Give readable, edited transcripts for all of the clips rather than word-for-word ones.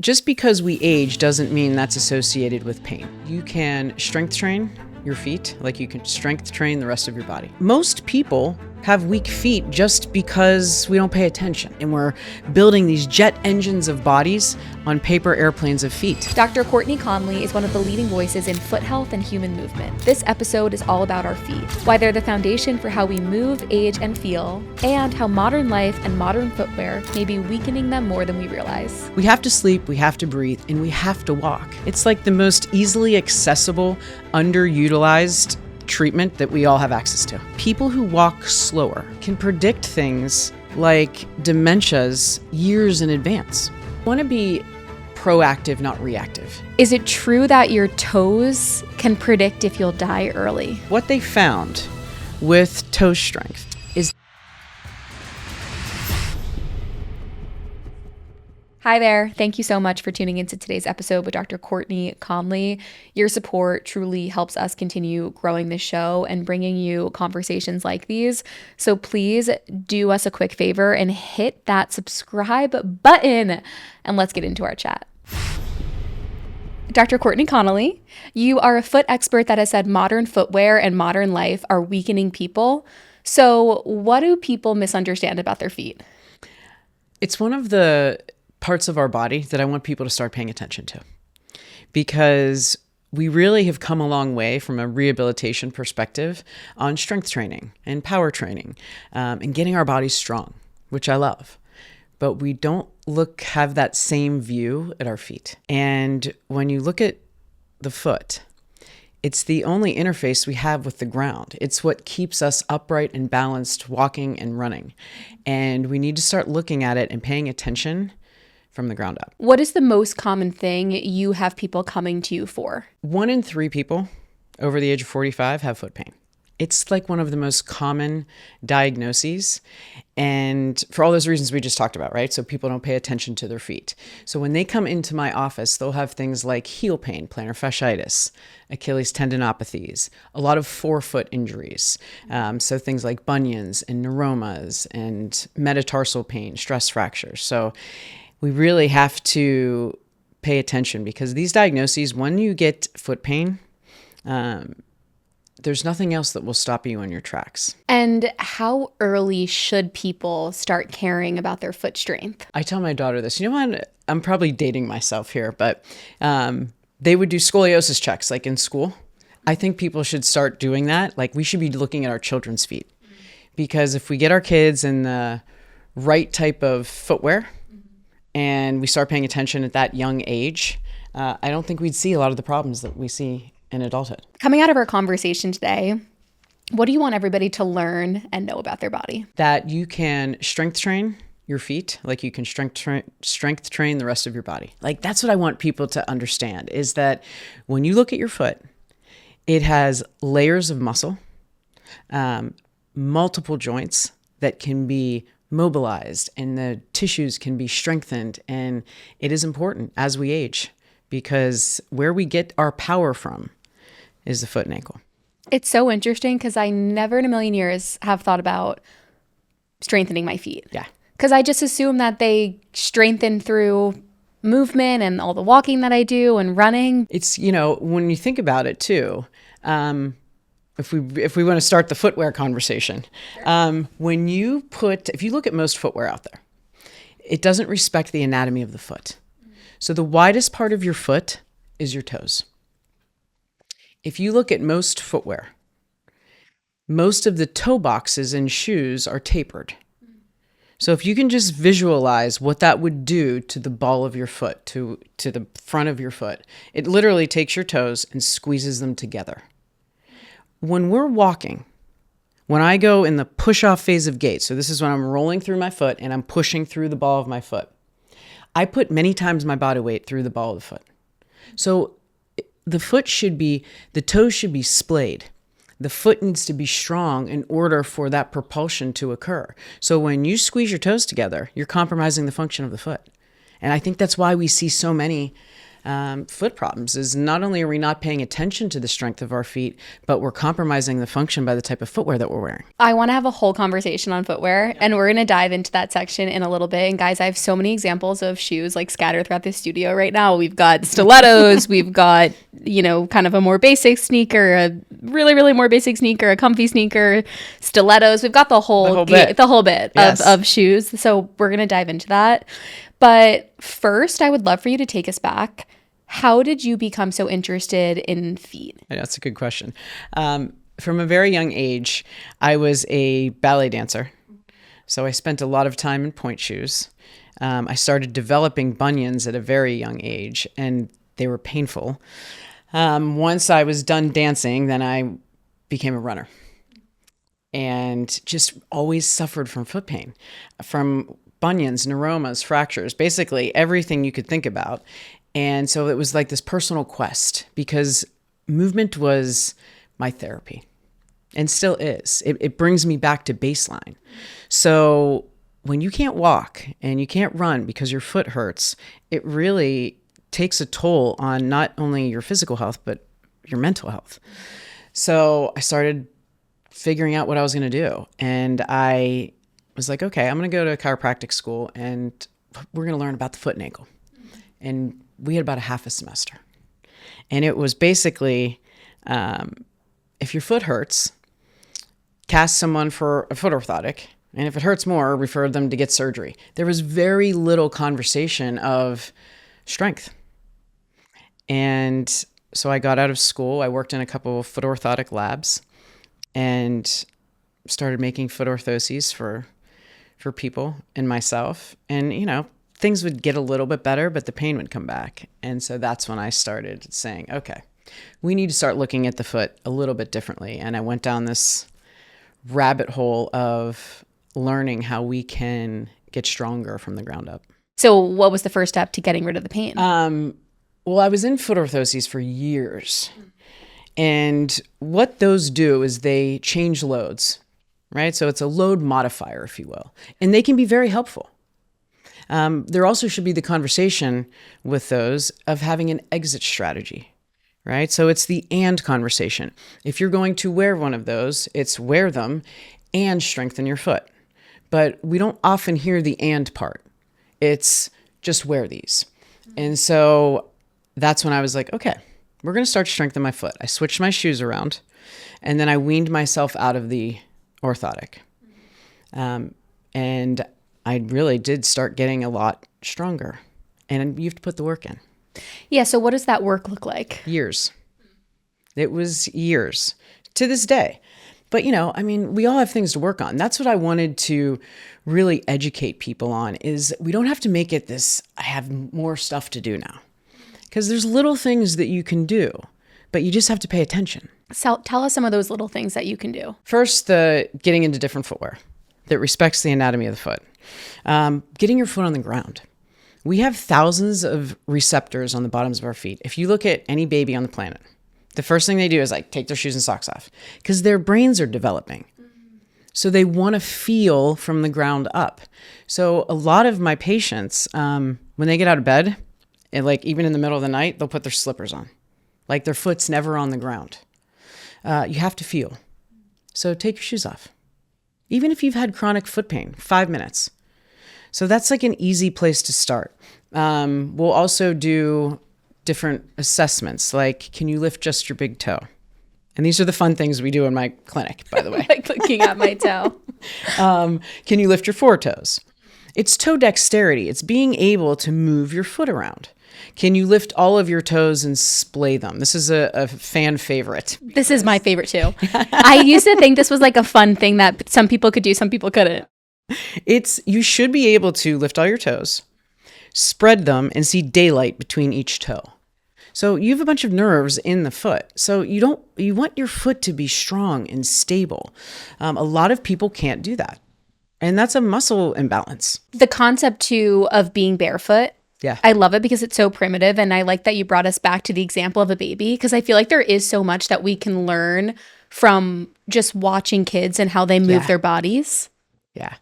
Just because we age doesn't mean that's associated with pain. You can strength train your feet like you can strength train the rest of your body. Most people have weak feet just because we don't pay attention, and we're building these jet engines of bodies on paper airplanes of feet. Dr. Courtney Conley is one of the leading voices in foot health and human movement. This episode is all about our feet, why they're the foundation for how we move, age, and feel, and how modern life and modern footwear may be weakening them more than we realize. We have to sleep, we have to breathe, and we have to walk. It's like the most easily accessible, underutilized treatment that we all have access to. People who walk slower can predict things like dementias years in advance. I want to be proactive, not reactive. Is it true that your toes can predict if you'll die early? What they found with toe strength is... Hi there. Thank you so much for tuning into today's episode with Dr. Courtney Conley. Your support truly helps us continue growing this show and bringing you conversations like these. So please do us a quick favor and hit that subscribe button, and let's get into our chat. Dr. Courtney Conley, you are a foot expert that has said modern footwear and modern life are weakening people. So what do people misunderstand about their feet? It's one of the parts of our body that I want people to start paying attention to, because we really have come a long way from a rehabilitation perspective on strength training and power training, and getting our bodies strong, which I love. But we don't have that same view at our feet. And when you look at the foot, it's the only interface we have with the ground. It's what keeps us upright and balanced, walking and running. And we need to start looking at it and paying attention from the ground up. What is the most common thing you have people coming to you for? 1 in 3 people over the age of 45 have foot pain. It's like one of the most common diagnoses, and for all those reasons we just talked about, right? So people don't pay attention to their feet. So when they come into my office, they'll have things like heel pain, plantar fasciitis, Achilles tendinopathies, a lot of forefoot injuries. So things like bunions and neuromas and metatarsal pain, stress fractures. So we really have to pay attention, because these diagnoses, when you get foot pain, there's nothing else that will stop you in your tracks. And how early should people start caring about their foot strength? I tell my daughter this. You know what? I'm probably dating myself here, but they would do scoliosis checks like in school. I think people should start doing that. Like, we should be looking at our children's feet, because if we get our kids in the right type of footwear and we start paying attention at that young age, I don't think we'd see a lot of the problems that we see in adulthood. Coming out of our conversation today, what do you want everybody to learn and know about their body? That you can strength train your feet like you can strength train the rest of your body. Like, that's what I want people to understand, is that when you look at your foot, it has layers of muscle, multiple joints that can be mobilized, and the tissues can be strengthened. And it is important as we age, because where we get our power from is the foot and ankle. It's so interesting, because I never in a million years have thought about strengthening my feet. Yeah. Because I just assume that they strengthen through movement and all the walking that I do and running. It's, when you think about it too, if we want to start the footwear conversation, if you look at most footwear out there, it doesn't respect the anatomy of the foot. So the widest part of your foot is your toes. If you look at most footwear, most of the toe boxes in shoes are tapered. So if you can just visualize what that would do to the ball of your foot, to the front of your foot, it literally takes your toes and squeezes them together. When we're walking, when I go in the push-off phase of gait, so this is when I'm rolling through my foot and I'm pushing through the ball of my foot, I put many times my body weight through the ball of the foot. So the toes should be splayed. The foot needs to be strong in order for that propulsion to occur. So when you squeeze your toes together, you're compromising the function of the foot. And I think that's why we see so many foot problems is not only are we not paying attention to the strength of our feet, but we're compromising the function by the type of footwear that we're wearing. I want to have a whole conversation on footwear, and we're going to dive into that section in a little bit. And guys, I have so many examples of shoes like scattered throughout the studio right now. We've got stilettos, we've got, kind of a more basic sneaker, a really, really more basic sneaker, a comfy sneaker, stilettos. We've got the whole bit Yes. of shoes. So we're going to dive into that. But first, I would love for you to take us back. How did you become so interested in feet? Yeah, that's a good question. From a very young age, I was a ballet dancer. So I spent a lot of time in point shoes. I started developing bunions at a very young age, and they were painful. Once I was done dancing, then I became a runner and just always suffered from foot pain, from bunions, neuromas, fractures, basically everything you could think about. And so it was like this personal quest because movement was my therapy and still is. It brings me back to baseline. So when you can't walk and you can't run because your foot hurts, it really takes a toll on not only your physical health, but your mental health. So I started figuring out what I was going to do. And I was like, okay, I'm going to go to a chiropractic school and we're going to learn about the foot and ankle. And we had about a half a semester. And it was basically, if your foot hurts, cast someone for a foot orthotic. And if it hurts more, refer them to get surgery. There was very little conversation of strength. And so I got out of school. I worked in a couple of foot orthotic labs and started making foot orthoses for people and myself. And, things would get a little bit better, but the pain would come back. And so that's when I started saying, okay, we need to start looking at the foot a little bit differently. And I went down this rabbit hole of learning how we can get stronger from the ground up. So what was the first step to getting rid of the pain? Well, I was in foot orthoses for years. And what those do is they change loads, right? So it's a load modifier, if you will. And they can be very helpful. There also should be the conversation with those of having an exit strategy, right? So it's the and conversation. If you're going to wear one of those, it's wear them and strengthen your foot. But we don't often hear the and part. It's just wear these. And so that's when I was like, okay, we're going to start to strengthen my foot. I switched my shoes around and then I weaned myself out of the orthotic. And I really did start getting a lot stronger. And you have to put the work in. Yeah. So what does that work look like? Years. It was years to this day. But, we all have things to work on. That's what I wanted to really educate people on is we don't have to make it this, I have more stuff to do now. Because there's little things that you can do, but you just have to pay attention. So tell us some of those little things that you can do. First, the getting into different footwear that respects the anatomy of the foot. Getting your foot on the ground. We have thousands of receptors on the bottoms of our feet. If you look at any baby on the planet, the first thing they do is take their shoes and socks off because their brains are developing. So they want to feel from the ground up. So a lot of my patients, when they get out of bed, and even in the middle of the night, they'll put their slippers on. Their foot's never on the ground. You have to feel. So take your shoes off. Even if you've had chronic foot pain, 5 minutes. So that's an easy place to start. We'll also do different assessments, can you lift just your big toe? And these are the fun things we do in my clinic, by the way. Looking at my toe. Can you lift your foretoes? It's toe dexterity. It's being able to move your foot around. Can you lift all of your toes and splay them? This is a fan favorite. This is my favorite too. I used to think this was a fun thing that some people could do, some people couldn't. You should be able to lift all your toes, spread them, and see daylight between each toe. So you have a bunch of nerves in the foot. So you want your foot to be strong and stable. A lot of people can't do that. And that's a muscle imbalance. The concept too of being barefoot. Yeah. I love it because it's so primitive. And I like that you brought us back to the example of a baby because I feel like there is so much that we can learn from just watching kids and how they move their bodies. Yeah.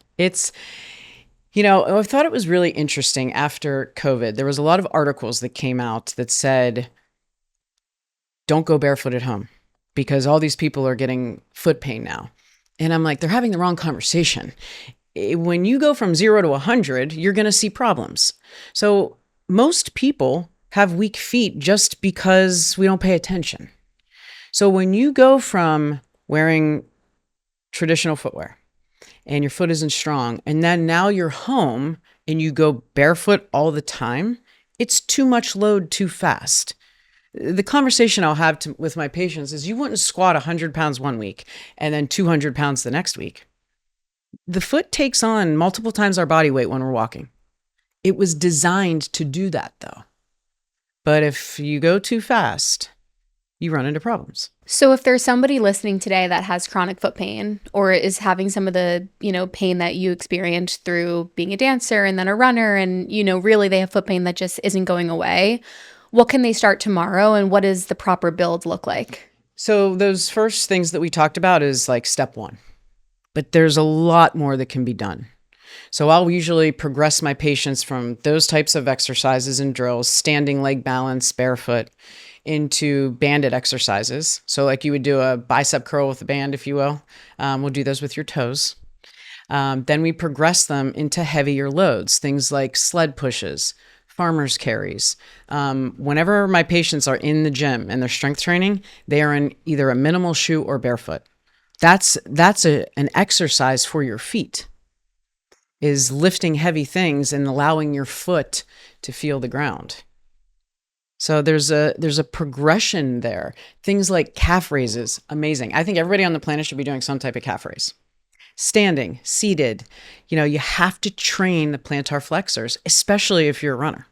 I thought it was really interesting after COVID. There was a lot of articles that came out that said, don't go barefoot at home because all these people are getting foot pain now. And I'm like, they're having the wrong conversation. When you go from 0 to 100, you're going to see problems. So most people have weak feet just because we don't pay attention. So when you go from wearing traditional footwear and your foot isn't strong, and then now you're home and you go barefoot all the time, it's too much load too fast. The conversation I'll have with my patients is you wouldn't squat 100 pounds one week and then 200 pounds the next week. The foot takes on multiple times our body weight when we're walking. It was designed to do that though. But if you go too fast, you run into problems. So if there's somebody listening today that has chronic foot pain or is having some of the, pain that you experienced through being a dancer and then a runner and, really they have foot pain that just isn't going away, what can they start tomorrow and what does the proper build look like? So those first things that we talked about is like step one, but there's a lot more that can be done. So I'll usually progress my patients from those types of exercises and drills, standing leg balance, barefoot, into banded exercises. So like you would do a bicep curl with a band, if you will. We'll do those with your toes. Then we progress them into heavier loads, things like sled pushes, farmer's carries. Whenever my patients are in the gym and they're strength training, they are in either a minimal shoe or barefoot. That's an exercise for your feet, is lifting heavy things and allowing your foot to feel the ground. So there's a progression there. Things like calf raises, amazing. I think everybody on the planet should be doing some type of calf raise. Standing, seated, you have to train the plantar flexors, especially if you're a runner.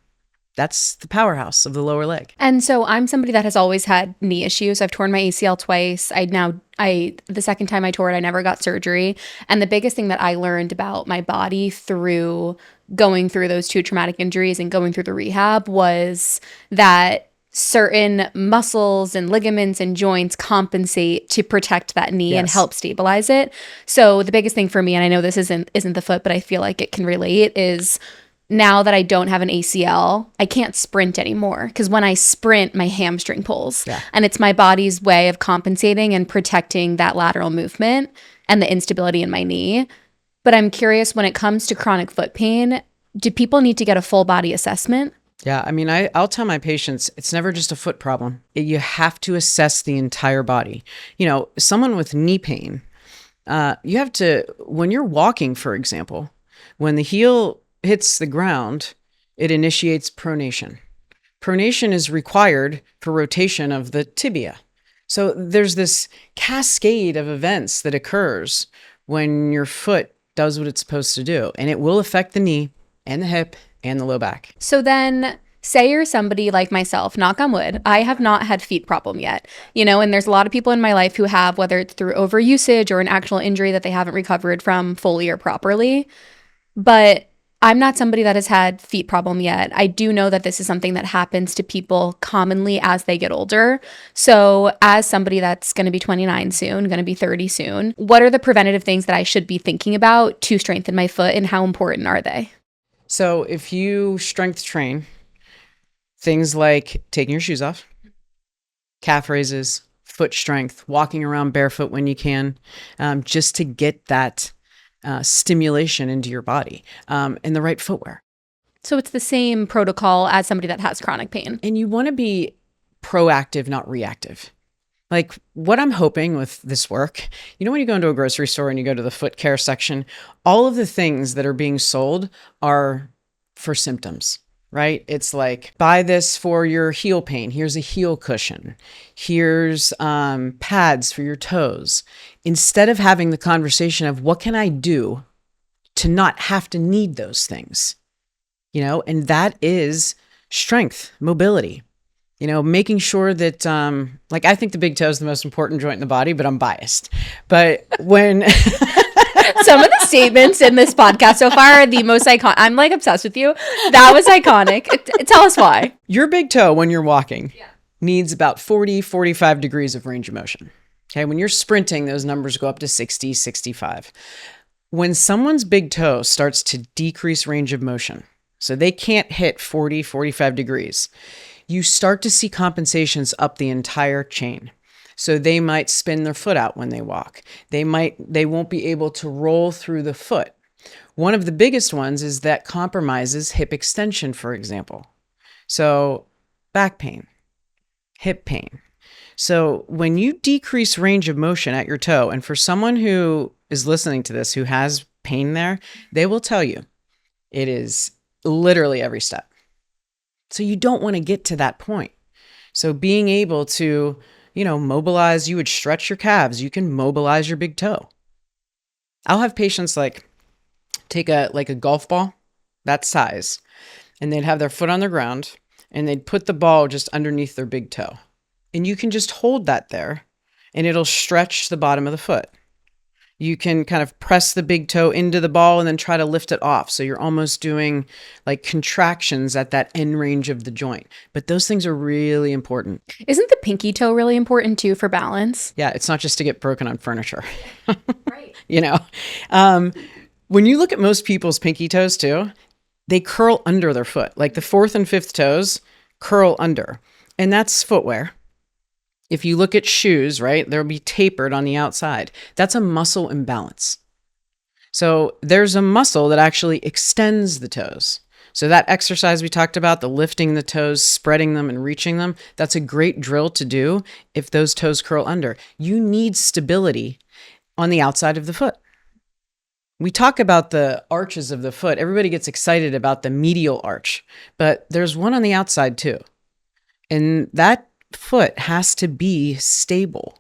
That's the powerhouse of the lower leg. And so I'm somebody that has always had knee issues. I've torn my ACL twice. The second time I tore it, I never got surgery. And the biggest thing that I learned about my body through going through those two traumatic injuries and going through the rehab was that certain muscles and ligaments and joints compensate to protect that knee and help stabilize it. So the biggest thing for me, and I know this isn't the foot, but I feel like it can relate, is now that I don't have an ACL, I can't sprint anymore because when I sprint, my hamstring pulls. Yeah. And it's my body's way of compensating and protecting that lateral movement and the instability in my knee. But I'm curious, when it comes to chronic foot pain, do people need to get a full body assessment? Yeah, I'll tell my patients, it's never just a foot problem. You have to assess the entire body. Someone with knee pain, you have to, when you're walking, for example, when the heel hits the ground, it initiates pronation. Pronation is required for rotation of the tibia. So there's this cascade of events that occurs when your foot does what it's supposed to do, and it will affect the knee and the hip and the low back. So then say you're somebody like myself, knock on wood, I have not had feet problem yet, and there's a lot of people in my life who have, whether it's through overusage or an actual injury that they haven't recovered from fully or properly. But I'm not somebody that has had feet problem yet. I do know that this is something that happens to people commonly as they get older. So as somebody that's going to be 29 soon, going to be 30 soon, what are the preventative things that I should be thinking about to strengthen my foot and how important are they? So if you strength train, things like taking your shoes off, calf raises, foot strength, walking around barefoot when you can, just to get that stimulation into your body, and the right footwear. So it's the same protocol as somebody that has chronic pain. And you want to be proactive, not reactive. Like what I'm hoping with this work, when you go into a grocery store and you go to the foot care section, all of the things that are being sold are for symptoms, right? It's like, buy this for your heel pain. Here's a heel cushion. Here's pads for your toes. Instead of having the conversation of what can I do to not have to need those things, and that is strength, mobility, making sure that, I think the big toe is the most important joint in the body, but I'm biased. But when some of the statements in this podcast so far are the most iconic. I'm obsessed with you. That was iconic. Tell us why. Your big toe, when you're walking, needs about 40, 45 degrees of range of motion. Okay. When you're sprinting, those numbers go up to 60, 65. when someone's big toe starts to decrease range of motion, so they can't hit 40, 45 degrees, you start to see compensations up the entire chain. So they might spin their foot out when they walk. They won't be able to roll through the foot. One of the biggest ones is that compromises hip extension, for example. So back pain, hip pain. So when you decrease range of motion at your toe, and for someone who is listening to this who has pain there, they will tell you it is literally every step. So you don't want to get to that point. So being able to, mobilize, you would stretch your calves, you can mobilize your big toe. I'll have patients take a golf ball, that size, and they'd have their foot on the ground and they'd put the ball just underneath their big toe. And you can just hold that there and it'll stretch the bottom of the foot. You can kind of press the big toe into the ball and then try to lift it off. So you're almost doing like contractions at that end range of the joint. But those things are really important. Isn't the pinky toe really important too for balance? Yeah, it's not just to get broken on furniture. Right. When you look at most people's pinky toes too, they curl under their foot. Like the fourth and fifth toes curl under. And that's footwear. If you look at shoes, right, they'll be tapered on the outside. That's a muscle imbalance. So there's a muscle that actually extends the toes. So that exercise we talked about, the lifting the toes, spreading them and reaching them, that's a great drill to do if those toes curl under. You need stability on the outside of the foot. We talk about the arches of the foot. Everybody gets excited about the medial arch, but there's one on the outside too. And that foot has to be stable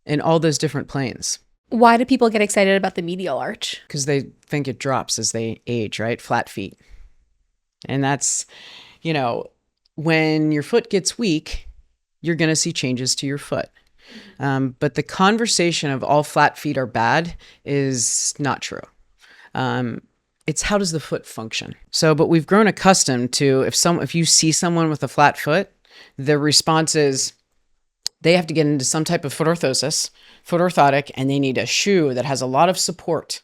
in all those different planes. Why do people get excited about the medial arch? Because they think it drops as they age, right? Flat feet. And that's, when your foot gets weak, you're going to see changes to your foot. But the conversation of all flat feet are bad is not true. It's how does the foot function? But we've grown accustomed to if you see someone with a flat foot, the response is they have to get into some type of foot orthotic, and they need a shoe that has a lot of support.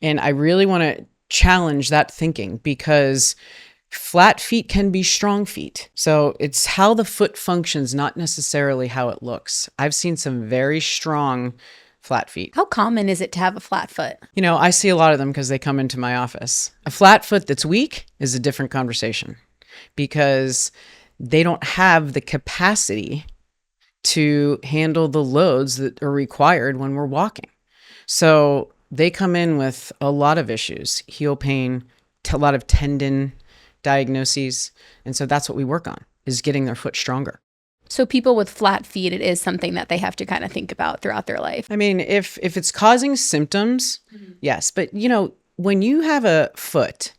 And I really want to challenge that thinking because flat feet can be strong feet. So it's how the foot functions, not necessarily how it looks. I've seen some very strong flat feet. How common is it to have a flat foot? I see a lot of them because they come into my office. A flat foot that's weak is a different conversation because they don't have the capacity to handle the loads that are required when we're walking. So they come in with a lot of issues, heel pain, a lot of tendon diagnoses. And so that's what we work on, is getting their foot stronger. So people with flat feet, it is something that they have to kind of think about throughout their life. I mean, if it's causing symptoms, yes. But, when you have a foot,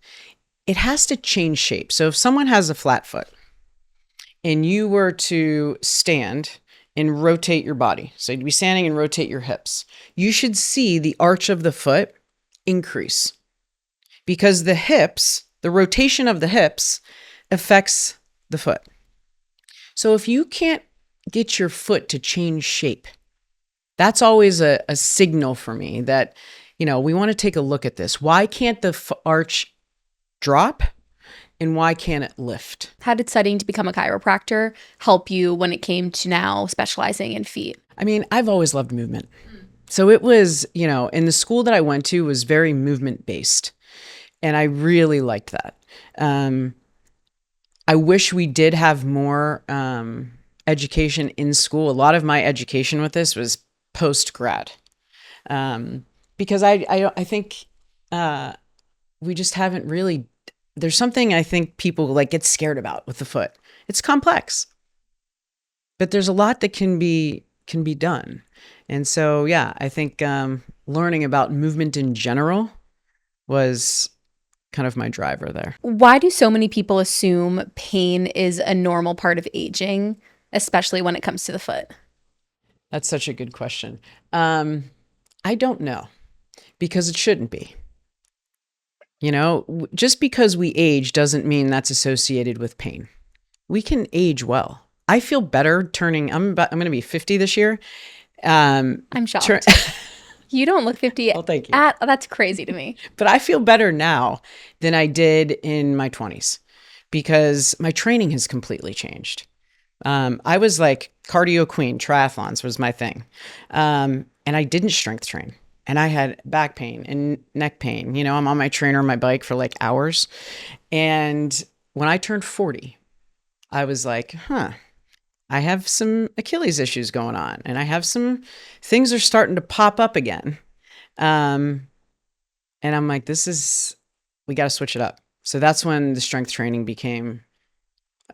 it has to change shape. So if someone has a flat foot, and you were to stand and rotate your body, so you'd be standing and rotate your hips, you should see the arch of the foot increase because the rotation of the hips affects the foot. So if you can't get your foot to change shape, that's always a signal for me that, we want to take a look at this. Why can't the arch drop? And why can't it lift? How did studying to become a chiropractor help you when it came to now specializing in feet? I mean, I've always loved movement. So it was, in the school that I went to was very movement based. And I really liked that. I wish we did have more education in school. A lot of my education with this was post-grad. Because I think we just haven't really. There's something I think people get scared about with the foot. It's complex, but there's a lot that can be done. And so, yeah, I think learning about movement in general was kind of my driver there. Why do so many people assume pain is a normal part of aging, especially when it comes to the foot? That's such a good question. I don't know, because it shouldn't be. Just because we age doesn't mean that's associated with pain. We can age well. I feel better I'm going to be 50 this year. I'm shocked. You don't look 50. Well, thank you. That's crazy to me. But I feel better now than I did in my 20s because my training has completely changed. I was like cardio queen, triathlons was my thing. And I didn't strength train. And I had back pain and neck pain. You know, I'm on my trainer, my bike for like hours. And when I turned 40, I was like, I have some Achilles issues going on. And I have some things are starting to pop up again. And I'm like, we got to switch it up. So that's when the strength training became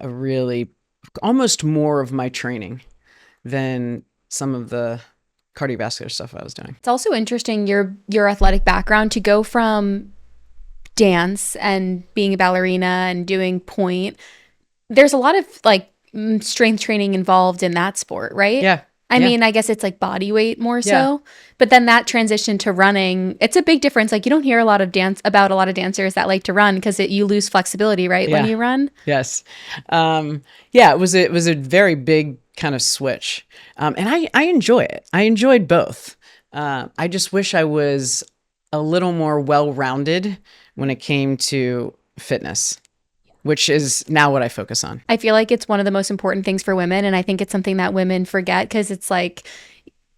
a really almost more of my training than some of the cardiovascular stuff I was doing. It's also interesting your athletic background to go from dance and being a ballerina and doing point. There's a lot of like strength training involved in that sport, right? Yeah. I mean, I guess it's like body weight more so. Yeah. But then that transition to running, it's a big difference. Like you don't hear a lot of dancers that like to run because you lose flexibility, right? When you run. Yes. It was a very big kind of switch. And I enjoy it. I enjoyed both. I just wish I was a little more well-rounded when it came to fitness, which is now what I focus on. I feel like it's one of the most important things for women. And I think it's something that women forget because it's like,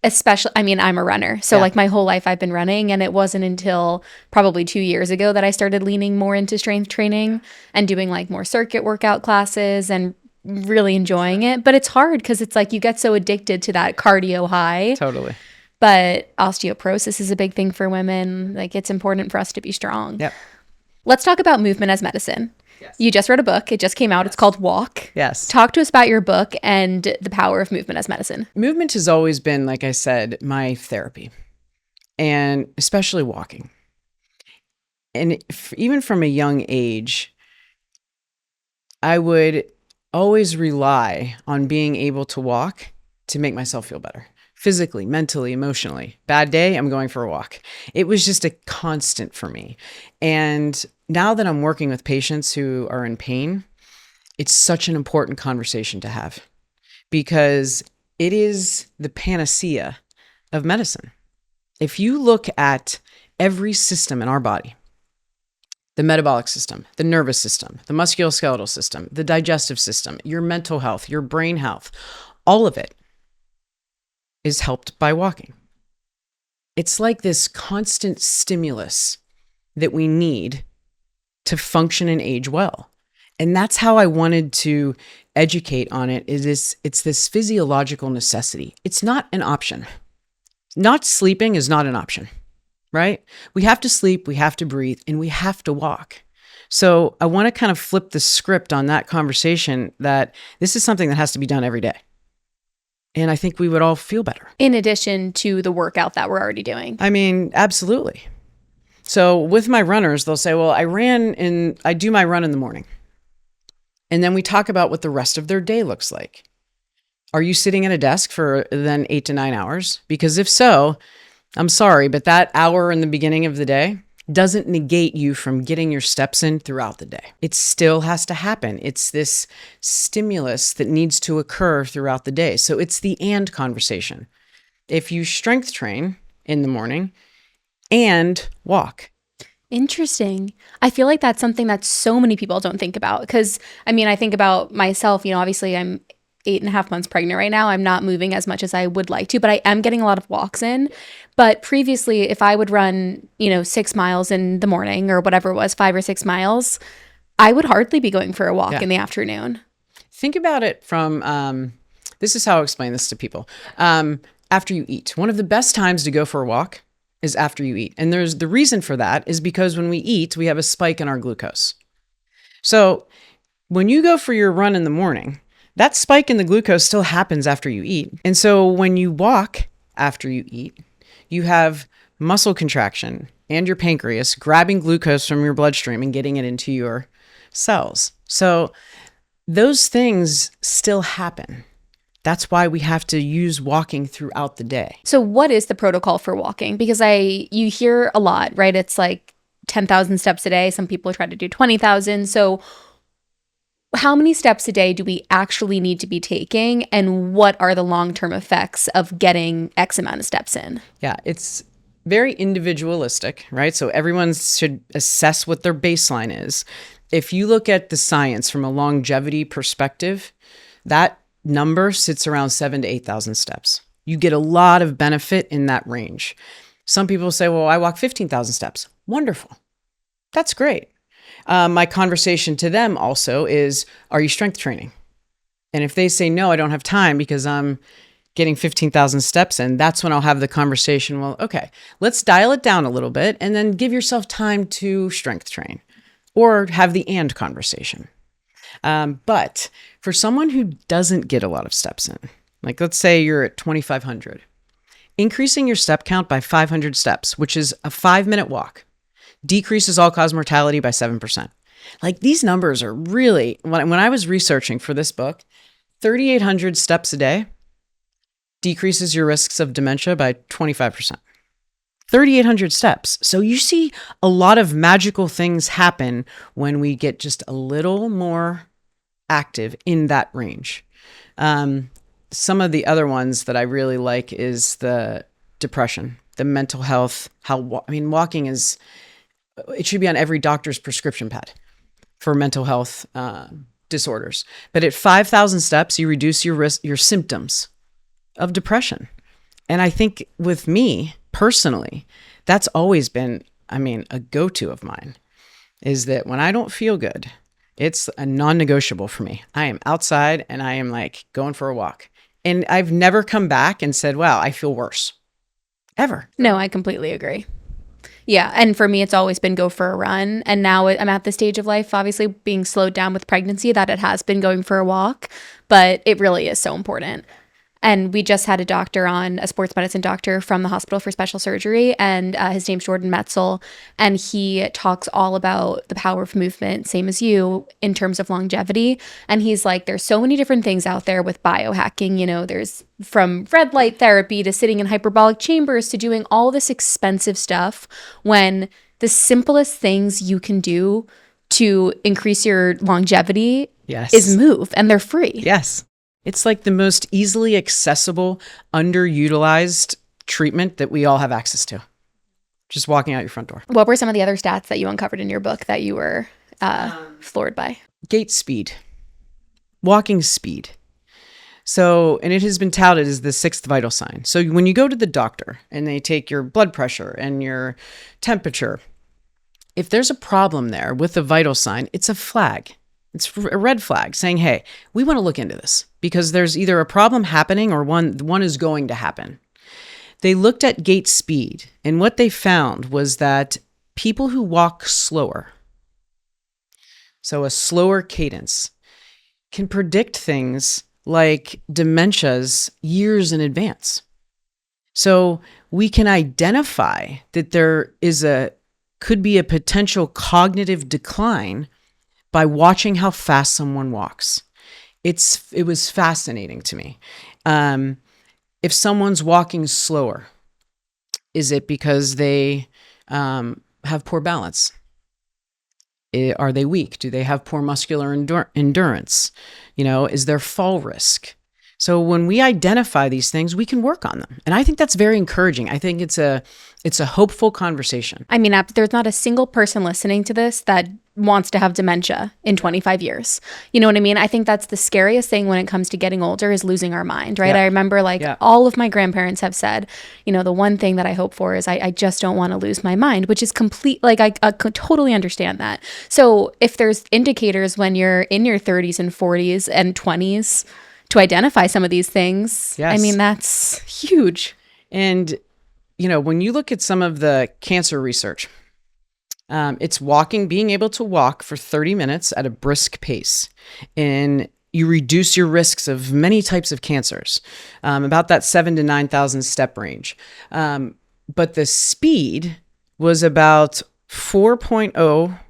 especially, I mean, I'm a runner. So like my whole life I've been running. And it wasn't until probably 2 years ago that I started leaning more into strength training and doing like more circuit workout classes and really enjoying it. But it's hard because it's like you get so addicted to that cardio high. Totally. But osteoporosis is a big thing for women. Like it's important for us to be strong. Yep. Let's talk about movement as medicine. Yes. You just wrote a book. It just came out. Yes. It's called Walk. Yes. Talk to us about your book and the power of movement as medicine. Movement has always been, like I said, my therapy, and especially walking. And even from a young age, I would always rely on being able to walk to make myself feel better. Physically, mentally, emotionally. Bad day, I'm going for a walk. It was just a constant for me. And now that I'm working with patients who are in pain, it's such an important conversation to have because it is the panacea of medicine. If you look at every system in our body, the metabolic system, the nervous system, the musculoskeletal system, the digestive system, your mental health, your brain health, all of it is helped by walking. It's like this constant stimulus that we need to function and age well. And that's how I wanted to educate on it. It's this physiological necessity. It's not an option. Not sleeping is not an option, right? We have to sleep, we have to breathe, and we have to walk. So I want to kind of flip the script on that conversation that this is something that has to be done every day. And I think we would all feel better. In addition to the workout that we're already doing. I mean, absolutely. So with my runners, they'll say, well, I do my run in the morning. And then we talk about what the rest of their day looks like. Are you sitting at a desk for then 8 to 9 hours? Because if so, I'm sorry, but that hour in the beginning of the day doesn't negate you from getting your steps in throughout the day. It still has to happen. It's this stimulus that needs to occur throughout the day. So it's the and conversation. If you strength train in the morning and walk. Interesting. I feel like that's something that so many people don't think about because, I mean, I think about myself, obviously I'm 8.5 months pregnant right now. I'm not moving as much as I would like to, but I am getting a lot of walks in. But previously, if I would run, 6 miles in the morning or whatever it was, 5 or 6 miles, I would hardly be going for a walk in the afternoon. Think about it from, this is how I explain this to people. After you eat, one of the best times to go for a walk is after you eat. And the reason for that is because when we eat, we have a spike in our glucose. So when you go for your run in the morning, that spike in the glucose still happens after you eat. And so when you walk after you eat, you have muscle contraction and your pancreas grabbing glucose from your bloodstream and getting it into your cells. So those things still happen. That's why we have to use walking throughout the day. So what is the protocol for walking? Because you hear a lot, right? It's like 10,000 steps a day. Some people try to do 20,000. So how many steps a day do we actually need to be taking? And what are the long-term effects of getting X amount of steps in? Yeah, it's very individualistic, right? So everyone should assess what their baseline is. If you look at the science from a longevity perspective, that number sits around 7,000 to 8,000 steps. You get a lot of benefit in that range. Some people say, well, I walk 15,000 steps. Wonderful. That's great. My conversation to them also is, are you strength training? And if they say, no, I don't have time because I'm getting 15,000 steps in, that's when I'll have the conversation. Well, okay, let's dial it down a little bit and then give yourself time to strength train or have the and conversation. But for someone who doesn't get a lot of steps in, like let's say you're at 2,500, increasing your step count by 500 steps, which is a 5-minute walk, decreases all-cause mortality by 7%. Like these numbers are really, when I was researching for this book, 3,800 steps a day decreases your risks of dementia by 25%. 3,800 steps. So you see a lot of magical things happen when we get just a little more active in that range. Some of the other ones that I really like is the depression, the mental health, walking it should be on every doctor's prescription pad for mental health disorders. But at 5,000 steps, you reduce your symptoms of depression. And I think with me personally, that's always been, a go-to of mine, is that when I don't feel good, it's a non-negotiable for me. I am outside and I am like going for a walk. And I've never come back and said, wow, I feel worse. Ever. No, I completely agree. Yeah. And for me, it's always been go for a run. And now I'm at the stage of life, obviously being slowed down with pregnancy, that it has been going for a walk, but it really is so important. And we just had a doctor on, a sports medicine doctor from the hospital for special surgery, and his name's Jordan Metzel, and he talks all about the power of movement, same as you, in terms of longevity. And he's like, there's so many different things out there with biohacking, there's from red light therapy to sitting in hyperbolic chambers to doing all this expensive stuff, when the simplest things you can do to increase your longevity is move, and they're free. Yes. It's like the most easily accessible, underutilized treatment that we all have access to. Just walking out your front door. What were some of the other stats that you uncovered in your book that you were floored by? Gait speed, walking speed. So, and it has been touted as the 6th vital sign. So when you go to the doctor and they take your blood pressure and your temperature, if there's a problem there with the vital sign, it's a flag. It's a red flag saying, hey, we want to look into this because there's either a problem happening or one is going to happen. They looked at gait speed, and what they found was that people who walk slower, so a slower cadence, can predict things like dementias years in advance. So we can identify that there could be a potential cognitive decline by watching how fast someone walks. It was fascinating to me. If someone's walking slower, is it because they have poor balance? Are they weak? Do they have poor muscular endurance? Is there fall risk? So when we identify these things, we can work on them. And I think that's very encouraging. I think it's a hopeful conversation. There's not a single person listening to this that wants to have dementia in 25 years. You know what I mean? I think that's the scariest thing when it comes to getting older, is losing our mind, right? Yeah. I remember all of my grandparents have said, the one thing that I hope for is I just don't want to lose my mind, which is complete. I could totally understand that. So if there's indicators when you're in your 30s and 40s and 20s to identify some of these things, yes. That's huge. And, when you look at some of the cancer research, it's being able to walk for 30 minutes at a brisk pace. And you reduce your risks of many types of cancers, about that 7,000 to 9,000 step range. But the speed was about 4.0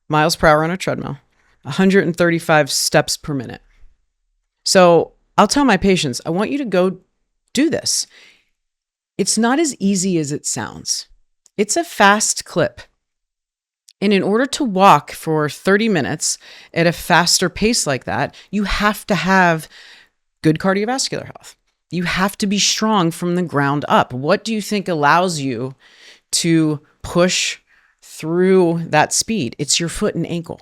miles per hour on a treadmill, 135 steps per minute. So I'll tell my patients, I want you to go do this. It's not as easy as it sounds. It's a fast clip. And in order to walk for 30 minutes at a faster pace like that, you have to have good cardiovascular health. You have to be strong from the ground up. What do you think allows you to push through that speed. It's your foot and ankle.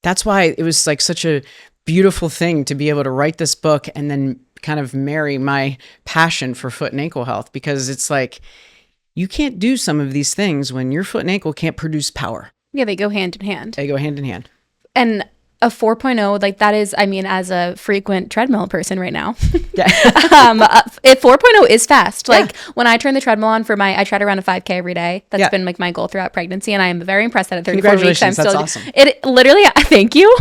That's why it was like such a beautiful thing to be able to write this book and then kind of marry my passion for foot and ankle health, because it's like you can't do some of these things when your foot and ankle can't produce power. Yeah, they go hand in hand. They go hand in hand. And a 4.0, like that is, I mean, as a frequent treadmill person right now, Yeah. if 4.0 is fast. Like when I turn the treadmill on for I try to run a 5K every day. That's been like my goal throughout pregnancy. And I am very impressed that at 34 weeks, I'm That's still, awesome. it literally, thank you.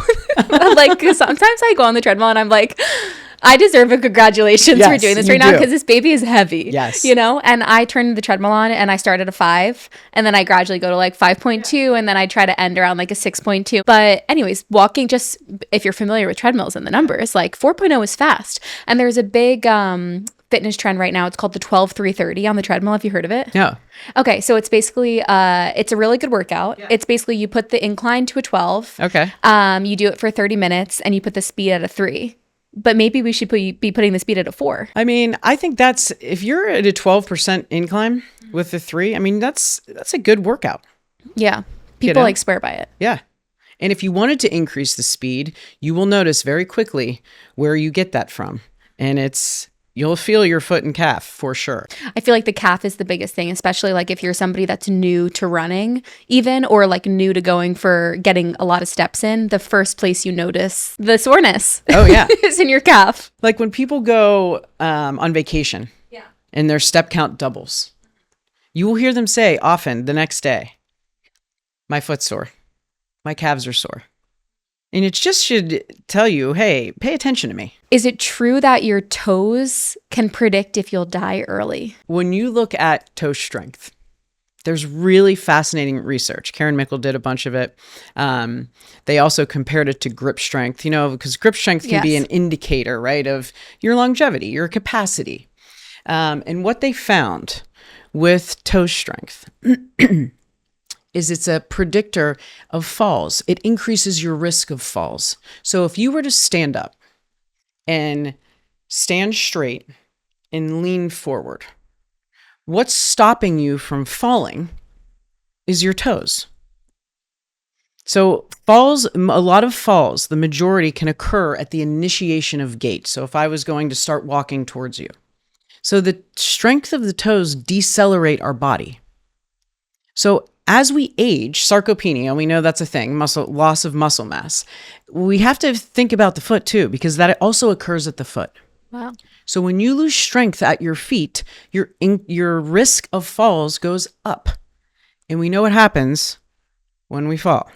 Like sometimes I go on the treadmill and I'm like, I deserve a congratulations for Yes, doing this you right now, do. because this baby is heavy. Yes. You know, and I turned the treadmill on and I start at a 5, and then I gradually go to like 5.2, and then I try to end around like a 6.2. But anyways, walking, just if you're familiar with treadmills and the numbers, like 4.0 is fast. And there's a big fitness trend right now. It's called the 12-3-30 on the treadmill. Have you heard of it? No. Okay, so it's basically it's a really good workout. Yeah. It's basically you put the incline to a 12. Okay. You do it for 30 minutes and you put the speed at a 3. But maybe we should be putting the speed at a 4. I mean, I think that's, if you're at a 12% incline with the 3, I mean, that's a good workout. Yeah. People like swear by it. Yeah. And if you wanted to increase the speed, you will notice very quickly where you get that from. And you'll feel your foot and calf for sure. I feel like the calf is the biggest thing, especially like if you're somebody that's new to running even, or like new to getting a lot of steps in. The first place you notice the soreness is in your calf. Like when people go on vacation and their step count doubles, you will hear them say often the next day, my foot's sore, my calves are sore. And it just should tell you, hey, pay attention to me. Is it true that your toes can predict if you'll die early? When you look at toe strength, there's really fascinating research. Karen Mickle did a bunch of it. They also compared it to grip strength, because grip strength can be an indicator, right, of your longevity, your capacity. And what they found with toe strength is it's a predictor of falls. It increases your risk of falls. So if you were to stand up and stand straight and lean forward, what's stopping you from falling is your toes. So falls, a lot of falls, the majority can occur at the initiation of gait. So if I was going to start walking towards you. So the strength of the toes decelerate our body. So as we age, sarcopenia, we know that's a thing, loss of muscle mass. We have to think about the foot too, because that also occurs at the foot. Wow. So when you lose strength at your feet, your risk of falls goes up. And we know what happens when we fall.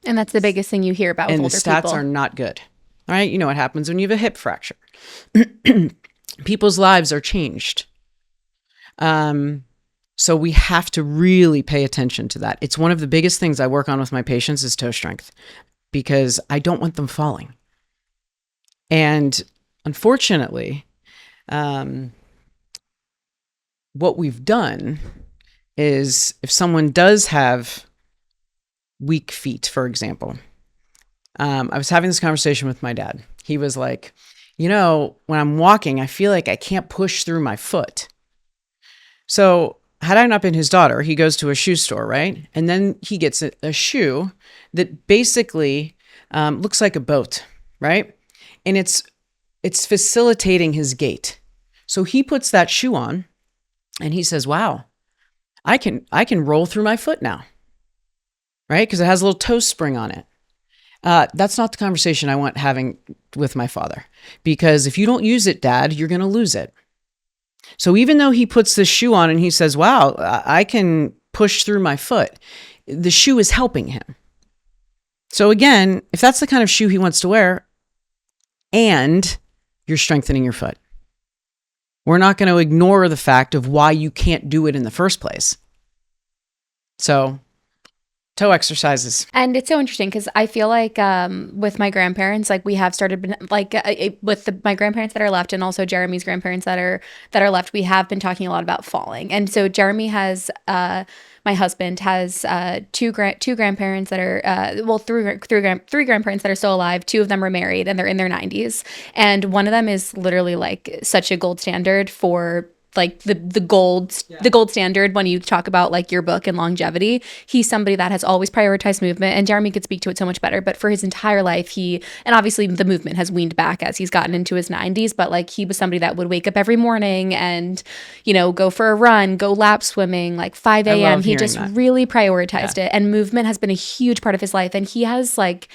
And that's the biggest thing you hear about with older people. And the stats are not good. All right? You know what happens when you have a hip fracture. People's lives are changed. So we have to really pay attention to that. It's one of the biggest things I work on with my patients is toe strength, because I don't want them falling. And unfortunately, what we've done is if someone does have weak feet, for example, I was having this conversation with my dad. He was like, when I'm walking, I feel like I can't push through my foot. So had I not been his daughter, he goes to a shoe store, right? And then he gets a shoe that basically looks like a boat, right? And it's facilitating his gait. So he puts that shoe on and he says, wow, I can roll through my foot now, right? Because it has a little toe spring on it. That's not the conversation I want having with my father, because if you don't use it, Dad, you're going to lose it. So even though he puts this shoe on and he says, wow, I can push through my foot, the shoe is helping him. So again, if that's the kind of shoe he wants to wear and you're strengthening your foot, we're not going to ignore the fact of why you can't do it in the first place. So toe exercises. And it's so interesting because I feel like with my grandparents, like we have started my grandparents that are left, and also Jeremy's grandparents that are left, we have been talking a lot about falling. And so Jeremy has my husband has two grandparents that are three grandparents that are still alive. 2 of them are married and they're in their 90s, and one of them is literally like such a gold standard for like the gold standard when you talk about like your book and longevity. He's somebody that has always prioritized movement, and Jeremy could speak to it so much better, but for his entire life, and obviously the movement has weaned back as he's gotten into his 90s, but like he was somebody that would wake up every morning and, you know, go for a run, go lap swimming, like 5 a.m. He just really prioritized it, and movement has been a huge part of his life, and he has like